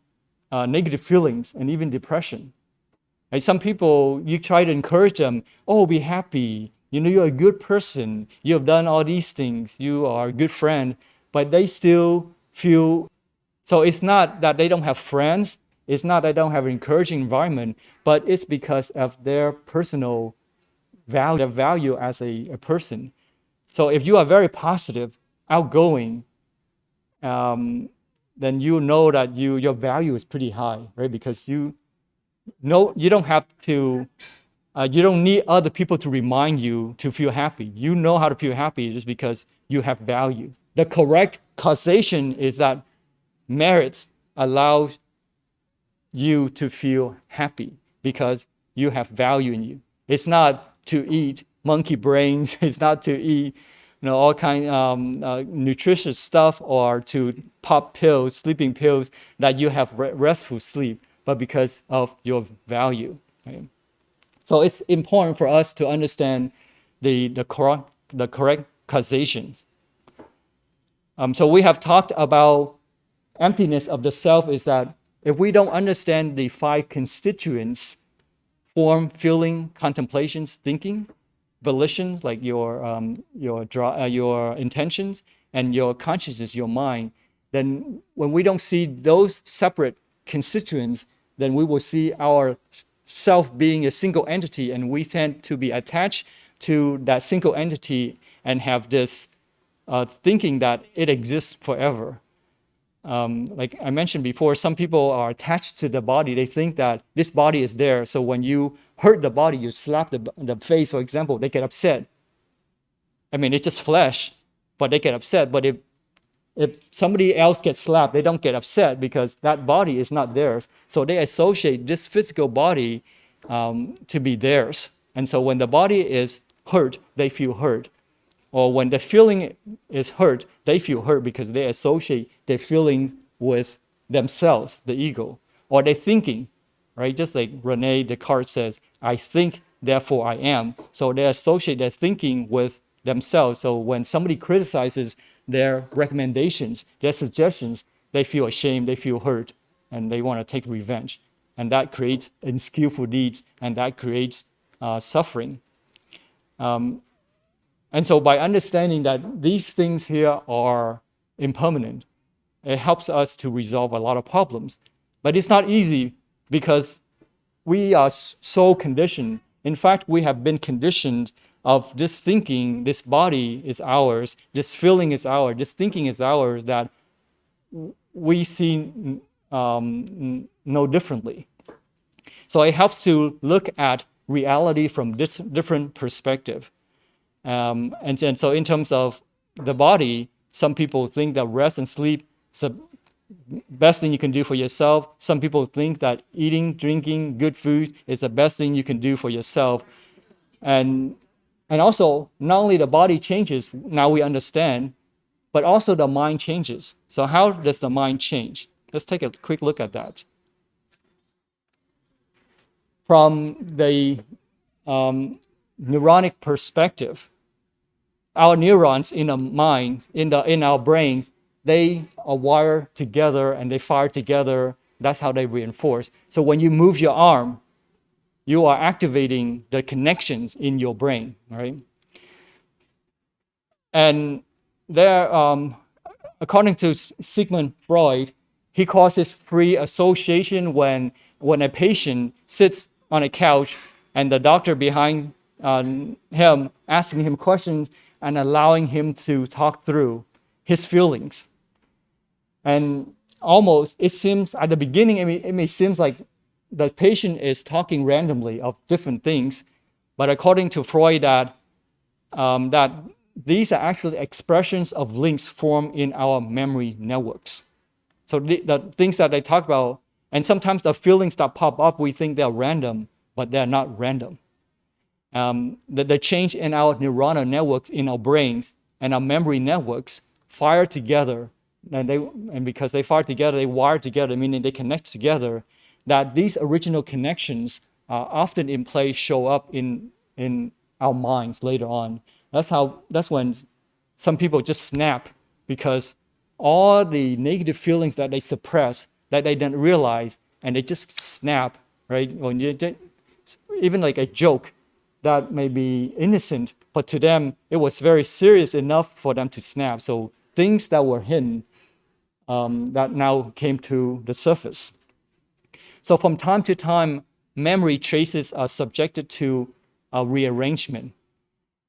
negative feelings and even depression. Right? Some people, you try to encourage them, oh, be happy. You know, you're a good person. You have done all these things. You are a good friend. But they still feel, so it's not that they don't have friends. It's not that they don't have an encouraging environment, but it's because of their personal value, their value as a person. So if you are very positive, outgoing, then you know that your value is pretty high, right? Because you don't have to, you don't need other people to remind you to feel happy. You know how to feel happy just because you have value. The correct causation is that merits allows you to feel happy because you have value in you. It's not to eat monkey brains. It's not to eat, all kind nutritious stuff or to pop pills, sleeping pills that you have restful sleep, but because of your value. Right? So it's important for us to understand the correct causations. So we have talked about emptiness of the self is that if we don't understand the 5 constituents, form, feeling, contemplations, thinking, volition, like your intentions, and your consciousness, your mind, then when we don't see those separate constituents, then we will see our self being a single entity, and we tend to be attached to that single entity and have this thinking that it exists forever. Like I mentioned before, some people are attached to the body. They think that this body is there. So when you hurt the body, you slap the face, for example, they get upset. I mean, it's just flesh, but they get upset. But if somebody else gets slapped, they don't get upset because that body is not theirs. So they associate this physical body to be theirs. And so when the body is hurt, they feel hurt. Or when the feeling is hurt, they feel hurt because they associate their feelings with themselves, the ego, or their thinking, right? Just like Rene Descartes says, I think, therefore I am. So they associate their thinking with themselves. So when somebody criticizes their recommendations, their suggestions, they feel ashamed, they feel hurt, and they want to take revenge. And that creates unskillful deeds, and that creates suffering. And so by understanding that these things here are impermanent, it helps us to resolve a lot of problems. But it's not easy because we are so conditioned. In fact, we have been conditioned of this thinking, this body is ours, this feeling is ours, this thinking is ours, that we see no differently. So it helps to look at reality from this different perspective. And so in terms of the body, some people think that rest and sleep is the best thing you can do for yourself. Some people think that eating, drinking good food is the best thing you can do for yourself. And also, not only the body changes, now we understand, but also the mind changes. So how does the mind change? Let's take a quick look at that. From the neuronic perspective, our neurons in the mind, in our brains, they are wired together and they fire together. That's how they reinforce. So when you move your arm, you are activating the connections in your brain, right? And there, according to Sigmund Freud, he calls this free association when a patient sits on a couch and the doctor behind him, asking him questions, and allowing him to talk through his feelings. And almost, it seems at the beginning, it may seem like the patient is talking randomly of different things, but according to Freud, that these are actually expressions of links formed in our memory networks. So the things that they talk about, and sometimes the feelings that pop up, we think they're random, but they're not random. The change in our neuronal networks in our brains and our memory networks fire together, and because they fire together, they wire together, meaning they connect together, that these original connections are often in place, show up in our minds later on. That's when some people just snap, because all the negative feelings that they suppress, that they didn't realize, and they just snap, right? When even like a joke that may be innocent, but to them it was very serious enough for them to snap. So things that were hidden that now came to the surface. So from time to time, memory traces are subjected to a rearrangement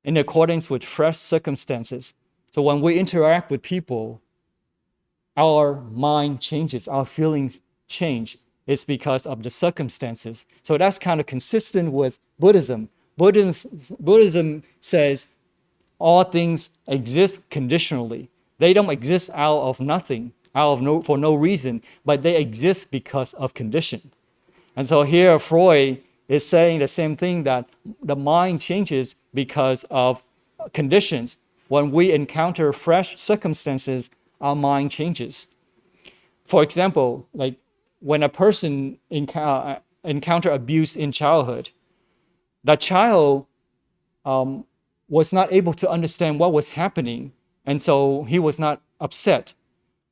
in accordance with fresh circumstances. So when we interact with people, our mind changes, our feelings change. It's because of the circumstances. So that's kind of consistent with Buddhism. Buddhism says all things exist conditionally. They don't exist out of nothing, for no reason, but they exist because of condition. And so here Freud is saying the same thing, that the mind changes because of conditions. When we encounter fresh circumstances, our mind changes. For example, like when a person encounter abuse in childhood, the child was not able to understand what was happening, and so he was not upset.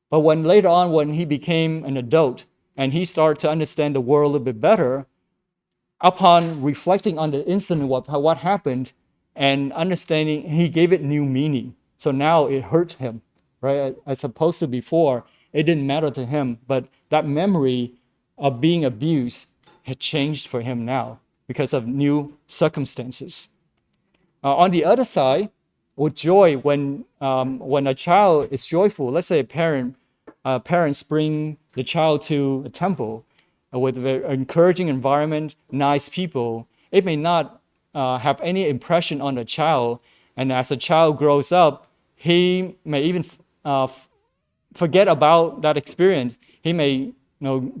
But when later on, when he became an adult and he started to understand the world a little bit better, upon reflecting on the incident, what happened, and understanding, he gave it new meaning. So now it hurt him, right? As opposed to before, it didn't matter to him, but that memory of being abused had changed for him now because of new circumstances. On the other side, with joy, when a child is joyful, let's say parents bring the child to a temple with an encouraging environment, nice people, it may not have any impression on the child. And as the child grows up, he may even forget about that experience. He may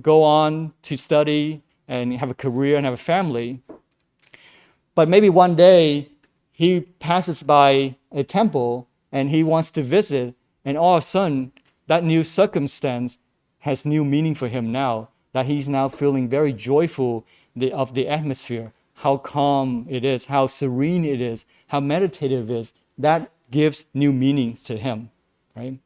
go on to study and have a career and have a family. But maybe one day he passes by a temple and he wants to visit, and all of a sudden that new circumstance has new meaning for him now, that he's now feeling very joyful of the atmosphere, how calm it is, how serene it is, how meditative it is. That gives new meanings to him, right?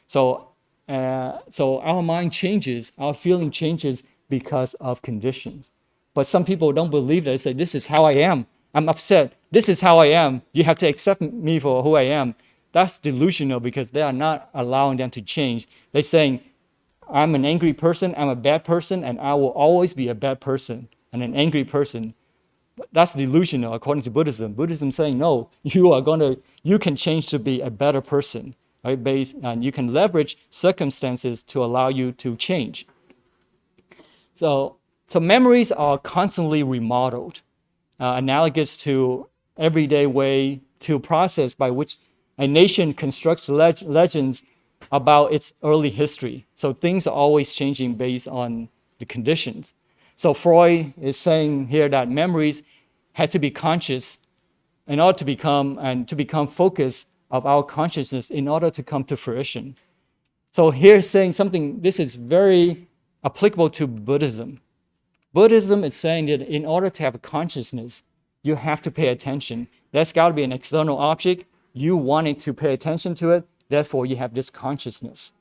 So our mind changes, our feeling changes because of conditions. But some people don't believe that. They say, this is how I am. I'm upset. This is how I am. You have to accept me for who I am. That's delusional, because they are not allowing them to change. They're saying, I'm an angry person, I'm a bad person, and I will always be a bad person and an angry person. That's delusional according to Buddhism. Buddhism saying, no, you can change to be a better person, right? And you can leverage circumstances to allow you to change. So memories are constantly remodeled, analogous to everyday way to process by which a nation constructs legends about its early history. So things are always changing based on the conditions. So Freud is saying here that memories had to be conscious in order to become focus of our consciousness in order to come to fruition. So here saying something, this is very applicable to Buddhism. Buddhism is saying that in order to have a consciousness, you have to pay attention. There's got to be an external object. You wanting to pay attention to it, therefore you have this consciousness.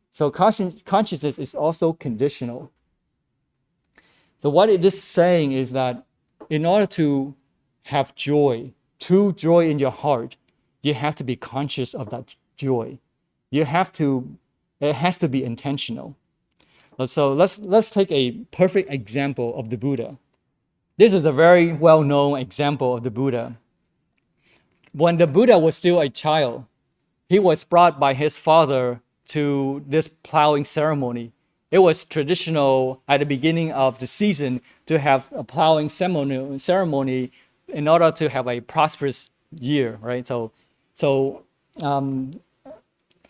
So consciousness is also conditional. So what it is saying is that in order to have joy, true joy in your heart, you have to be conscious of that joy. It has to be intentional. So let's take a perfect example of the Buddha. This is a very well-known example of the Buddha. when the Buddha was still a child, he was brought by his father to this plowing ceremony. It was traditional at the beginning of the season to have a plowing ceremony in order to have a prosperous year, right? So the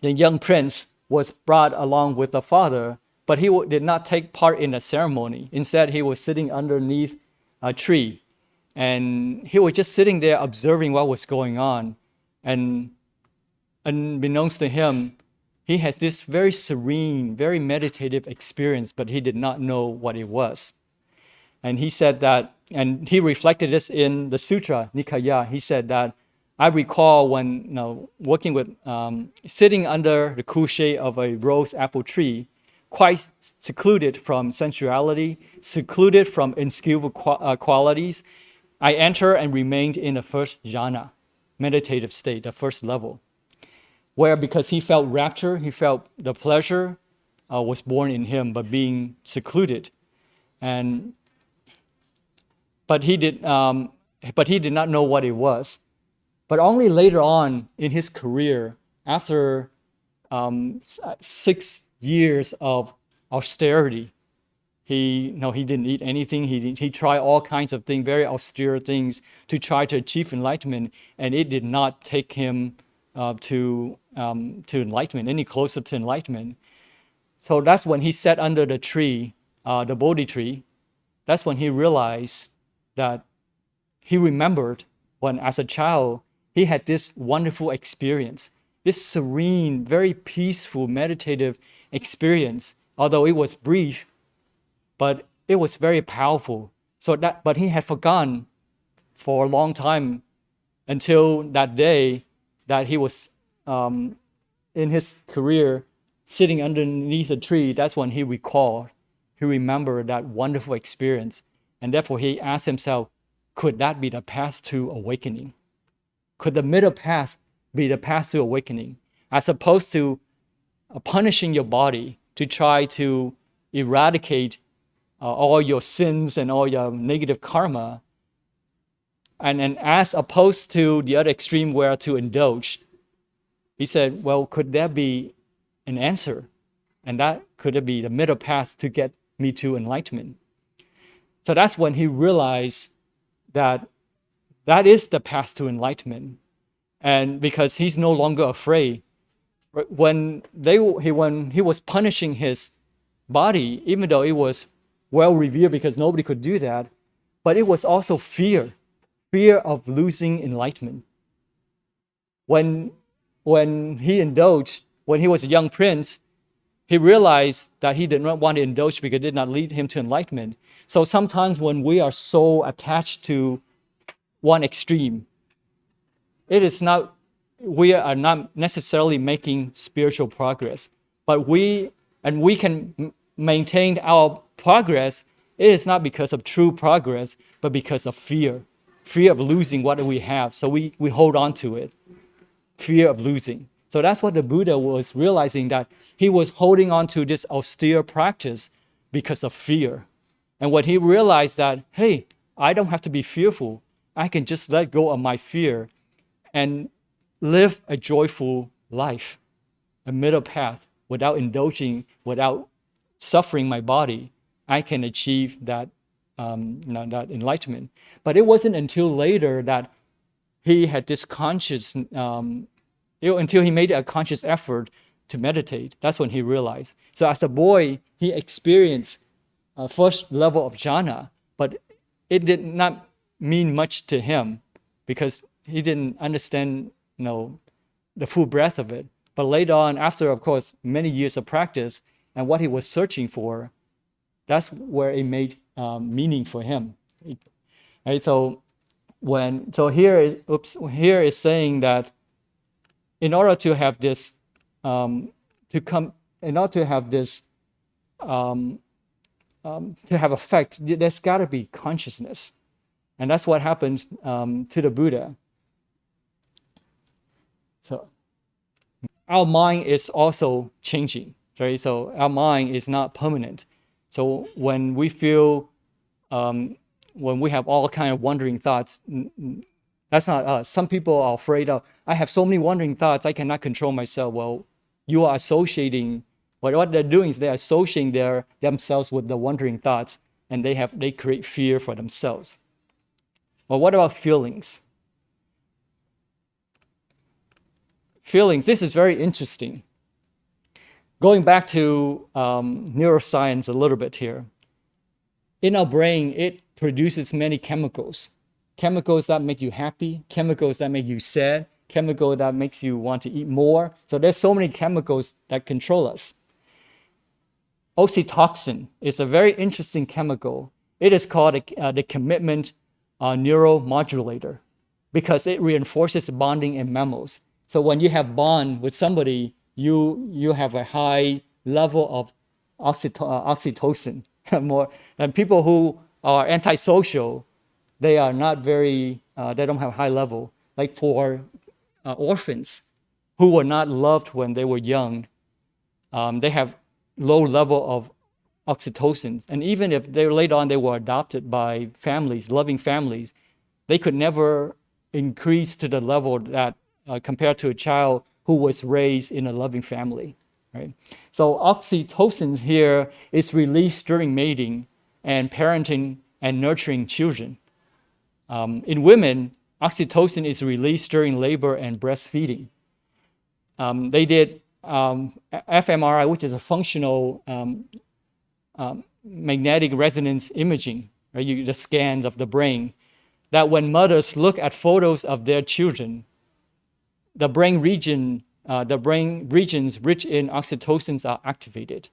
young prince was brought along with the father, but he did not take part in the ceremony. Instead, he was sitting underneath a tree, and he was just sitting there observing what was going on. And unbeknownst to him, he had this very serene, very meditative experience, but he did not know what it was. And he said that, and he reflected this in the Sutra, Nikaya. He said that, I recall when working with, sitting under the cool shade of a rose apple tree, quite secluded from sensuality, secluded from unskillful qualities, I entered and remained in the first jhana, meditative state, the first level, where because he felt rapture, he felt the pleasure was born in him, but being secluded. But he did not know what it was. But only later on in his career, after 6 years of austerity, he didn't eat anything. He tried all kinds of things, very austere things, to try to achieve enlightenment, and it did not take him to enlightenment, any closer to enlightenment. So that's when he sat under the tree, the Bodhi tree. That's when he realized that he remembered when, as a child, he had this wonderful experience, this serene, very peaceful, meditative experience. Although it was brief, but it was very powerful. But he had forgotten for a long time until that day that he was in his career sitting underneath a tree. That's when he recalled, he remembered that wonderful experience. And therefore he asked himself, could that be the path to awakening? Could the middle path be the path to awakening? As opposed to punishing your body to try to eradicate all your sins and all your negative karma, and as opposed to the other extreme where to indulge, he said, well, could there be an answer? And that could it be the middle path to get me to enlightenment? So that's when he realized that that is the path to enlightenment. And because he's no longer afraid, when he was punishing his body, even though it was well revered because nobody could do that, but it was also fear of losing enlightenment. When he indulged, when he was a young prince, he realized that he did not want to indulge because it did not lead him to enlightenment. So sometimes when we are so attached to one extreme, we are not necessarily making spiritual progress, but we can maintain our progress. It is not because of true progress, but because of fear of losing what we have. So we hold on to it, fear of losing. So that's what the Buddha was realizing, that he was holding on to this austere practice because of fear. And when he realized that, hey, I don't have to be fearful, I can just let go of my fear and live a joyful life, a middle path, without indulging, without suffering my body, I can achieve that enlightenment. But it wasn't until later that he had this conscious, until he made a conscious effort to meditate. That's when he realized. So as a boy, he experienced first level of jhana, but it did not mean much to him because he didn't understand, the full breadth of it. But later on, after, of course, many years of practice and what he was searching for, that's where it made meaning for him. Right? Here is saying that in order to have this, to have effect, there's got to be consciousness, and that's what happened to the Buddha. So our mind is also changing, right? So our mind is not permanent. So when we feel, when we have all kind of wandering thoughts, That's not us. Some people are afraid of, I have so many wandering thoughts, I cannot control myself. Well, you are associating, what they're doing is they're associating themselves with the wandering thoughts, and they create fear for themselves. Well, what about feelings? Feelings, this is very interesting. Going back to neuroscience a little bit here. In our brain, it produces many chemicals. Chemicals that make you happy, chemicals that make you sad, chemical that makes you want to eat more. So there's so many chemicals that control us. Oxytocin is a very interesting chemical. It is called the commitment neuromodulator because it reinforces bonding in mammals. So when you have bond with somebody, you have a high level of oxytocin. More and people who are antisocial, they are not very, they don't have high level. Like for orphans who were not loved when they were young, they have low level of oxytocin. And even if they later on they were adopted by families, loving families, they could never increase to the level that compared to a child who was raised in a loving family. Right? So oxytocin here is released during mating and parenting and nurturing children. In women, oxytocin is released during labor and breastfeeding. They did fMRI, which is a functional magnetic resonance imaging, right? The scans of the brain, that when mothers look at photos of their children, the brain regions rich in oxytocins are activated.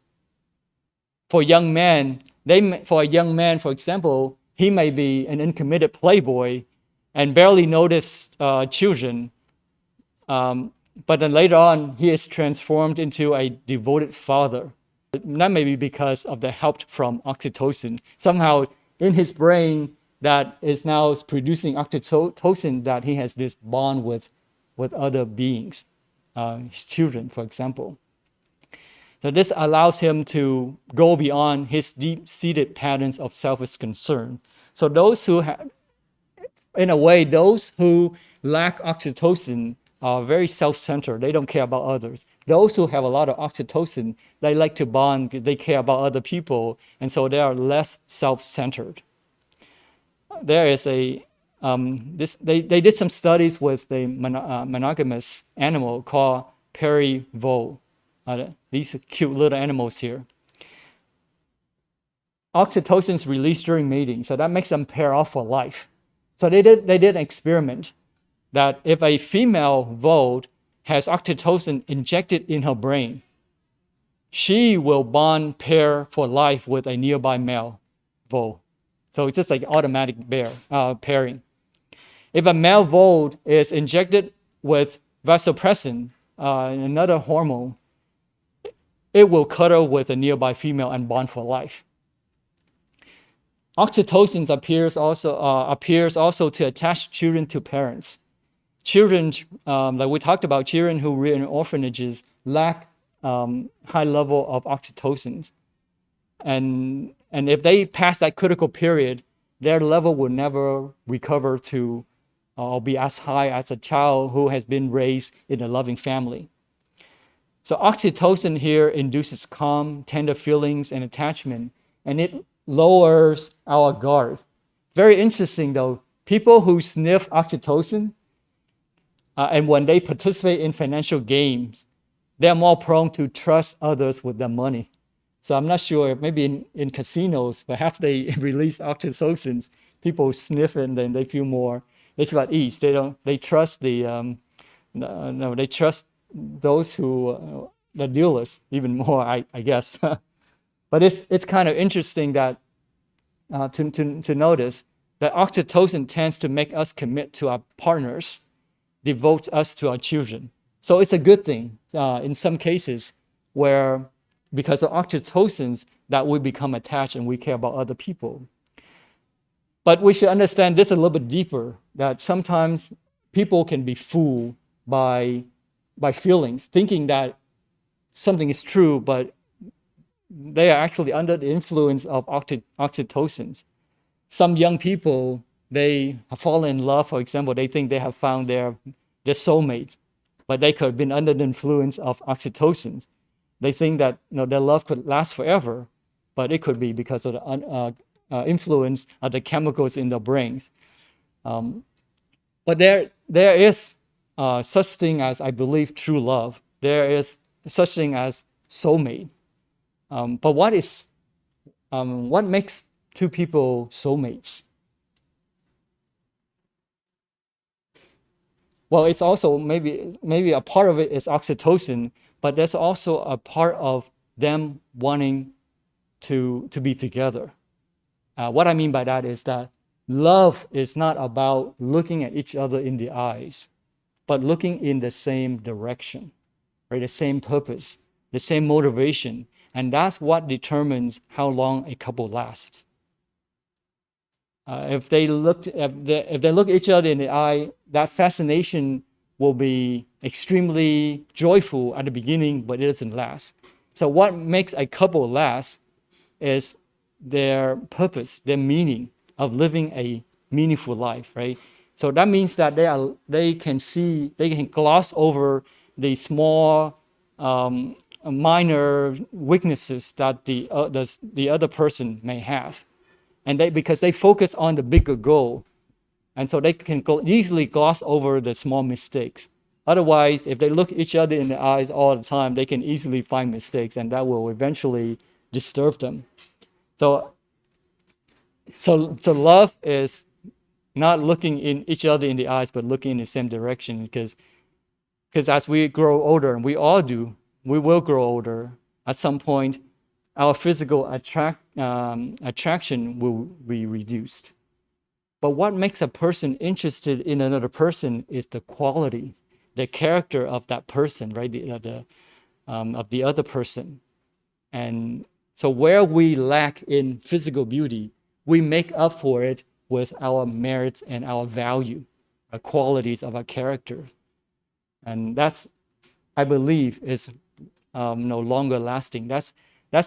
For a young man, for example, he may be an uncommitted playboy and barely notice children, but then later on, he is transformed into a devoted father. That may be because of the help from oxytocin. Somehow in his brain that is now producing oxytocin, that he has this bond with other beings, his children, for example. So this allows him to go beyond his deep-seated patterns of selfish concern. So those who have, in a way, those who lack oxytocin are very self-centered. They don't care about others. Those who have a lot of oxytocin, they like to bond, they care about other people, and so they are less self-centered. There is they did some studies with a monogamous animal called prairie vole. These cute little animals here. Oxytocin is released during mating, so that makes them pair off for life. So they did an experiment that if a female vole has oxytocin injected in her brain, she will bond pair for life with a nearby male vole. So it's just like automatic pairing. If a male vole is injected with vasopressin, another hormone, it will cuddle with a nearby female and bond for life. Oxytocin appears also to attach children to parents. Children, like we talked about, children who were in orphanages lack high level of oxytocin. And if they pass that critical period, their level will never recover to be as high as a child who has been raised in a loving family. So oxytocin here induces calm, tender feelings and attachment, and it lowers our guard. Very interesting though, people who sniff oxytocin, and when they participate in financial games, they're more prone to trust others with their money. So I'm not sure, maybe in casinos, perhaps they release oxytocin, people sniff it and then they feel at ease. They trust they trust those who, the dealers even more, I guess. But it's kind of interesting that to notice that oxytocin tends to make us commit to our partners, devotes us to our children. So it's a good thing in some cases where because of oxytocin that we become attached and we care about other people. But we should understand this a little bit deeper, that sometimes people can be fooled by feelings, thinking that something is true, but they are actually under the influence of oxytocin. Some young people they have fallen in love, for example, they think they have found their soulmate, but they could have been under the influence of oxytocin. They think that their love could last forever, but it could be because of the influence of the chemicals in their brains. But there is such thing as, I believe, true love. There is such thing as soulmate. But what makes two people soulmates? Well, it's also maybe a part of it is oxytocin, but there's also a part of them wanting to be together. What I mean by that is that love is not about looking at each other in the eyes, but looking in the same direction, right? The same purpose, the same motivation, and that's what determines how long a couple lasts. If they look at each other in the eye, that fascination will be extremely joyful at the beginning, but it doesn't last. So what makes a couple last is their purpose, their meaning of living a meaningful life, right? So that means that they can gloss over the small, minor weaknesses that the other person may have. And because they focus on the bigger goal, and so they can easily gloss over the small mistakes. Otherwise, if they look each other in the eyes all the time, they can easily find mistakes, and that will eventually disturb them. So love is not looking in each other in the eyes, but looking in the same direction. Because as we grow older, and we all do, we will grow older. At some point, our physical attraction will be reduced. But what makes a person interested in another person is the quality, the character of that person, right? Of the other person. And so where we lack in physical beauty, we make up for it with our merits and our value, our qualities of our character. And that's, I believe, is no longer lasting. That's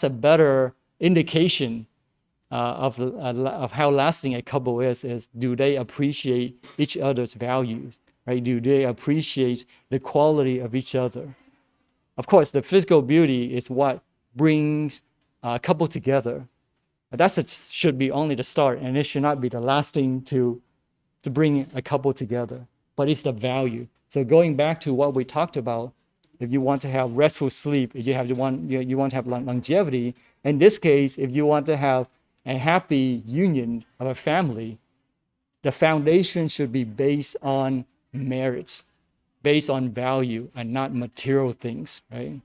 a better indication of how lasting a couple is do they appreciate each other's values, right? Do they appreciate the quality of each other? Of course, the physical beauty is what brings a couple together. That should be only the start, and it should not be the last thing to bring a couple together, but it's the value. So going back to what we talked about, if you want to have restful sleep, if you want to have longevity, in this case, if you want to have a happy union of a family, the foundation should be based on merits, based on value, and not material things, right?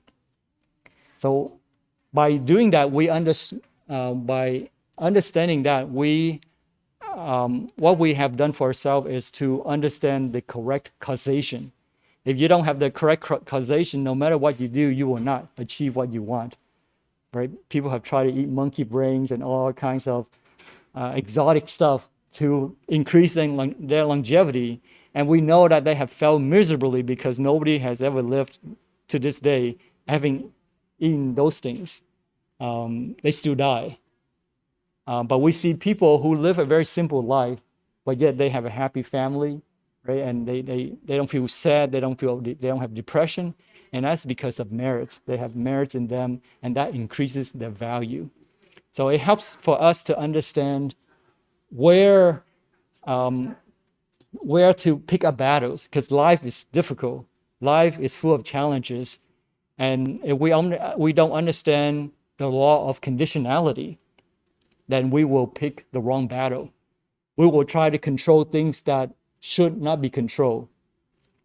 So by doing that, by understanding that, what we have done for ourselves is to understand the correct causation. If you don't have the correct causation, no matter what you do, you will not achieve what you want, right? People have tried to eat monkey brains and all kinds of exotic stuff to increase their longevity. And we know that they have failed miserably because nobody has ever lived to this day having eaten those things. They still die. But we see people who live a very simple life, but yet they have a happy family, right? And they don't feel sad, they don't have depression, and that's because of merits. They have merits in them, and that increases their value. So it helps for us to understand where to pick up battles, because life is difficult. Life is full of challenges, and if we don't understand the law of conditionality, then we will pick the wrong battle. We will try to control things that should not be controlled.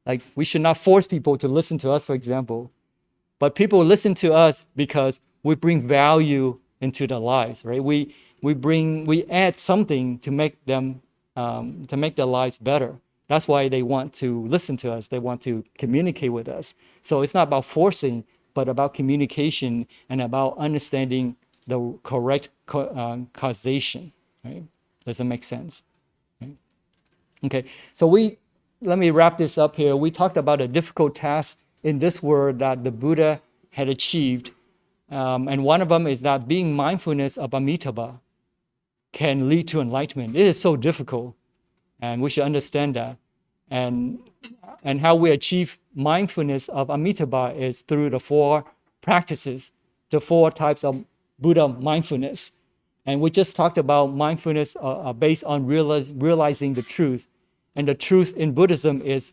Like, we should not force people to listen to us, for example. But people listen to us because we bring value into their lives, right? We add something to make them to make their lives better. That's why they want to listen to us. They want to communicate with us. So it's not about forcing, but about communication and about understanding the correct causation, right? Does that make sense? Right? Okay, so let me wrap this up here. We talked about a difficult task in this world that the Buddha had achieved. And one of them is that being mindfulness of Amitabha can lead to enlightenment. It is so difficult. And we should understand that. And how we achieve mindfulness of Amitabha is through the 4 practices, the 4 types of Buddha mindfulness. And we just talked about mindfulness based on realizing the truth. And the truth in Buddhism is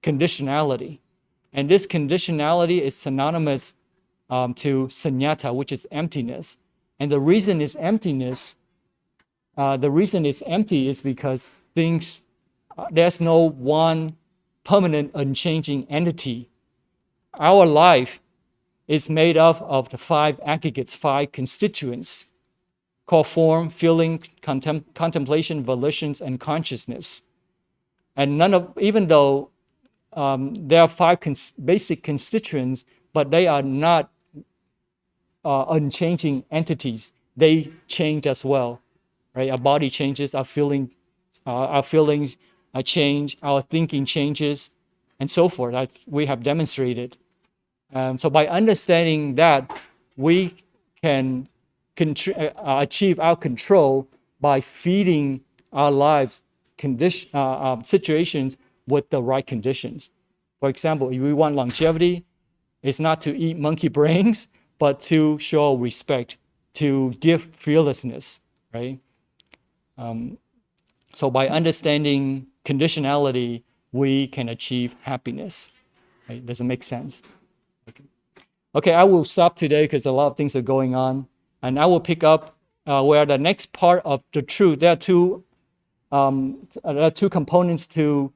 conditionality. And this conditionality is synonymous to sunyata, which is emptiness. And the reason it's emptiness, the reason it's empty is because things, there's no one permanent, unchanging entity. Our life is made up of the 5 aggregates, 5 constituents, called form, feeling, contemplation, volitions, and consciousness. And even though there are 5 basic constituents, but they are not unchanging entities. They change as well, right? Our body changes, our feelings change, our thinking changes, and so forth. That we have demonstrated. So by understanding that, we can achieve our control by feeding our lives situations with the right conditions. For example, if we want longevity, it's not to eat monkey brains, but to show respect, to give fearlessness, right? So by understanding conditionality, we can achieve happiness. Right? Does it make sense? Okay, I will stop today because a lot of things are going on. And I will pick up where the next part of the truth, there are two components to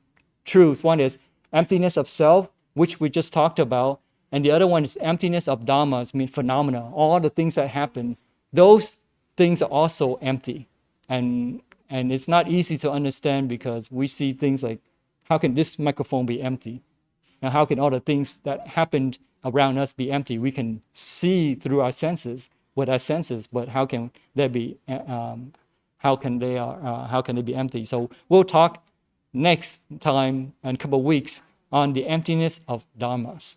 truth. One is emptiness of self, which we just talked about. And the other one is emptiness of dhammas, phenomena, all the things that happen. Those things are also empty. And it's not easy to understand because we see things like, how can this microphone be empty? And how can all the things that happened around us be empty? We can see through our senses, with our senses, but how can they be? How can they be empty? So we'll talk next time in a couple of weeks on the emptiness of dhammas.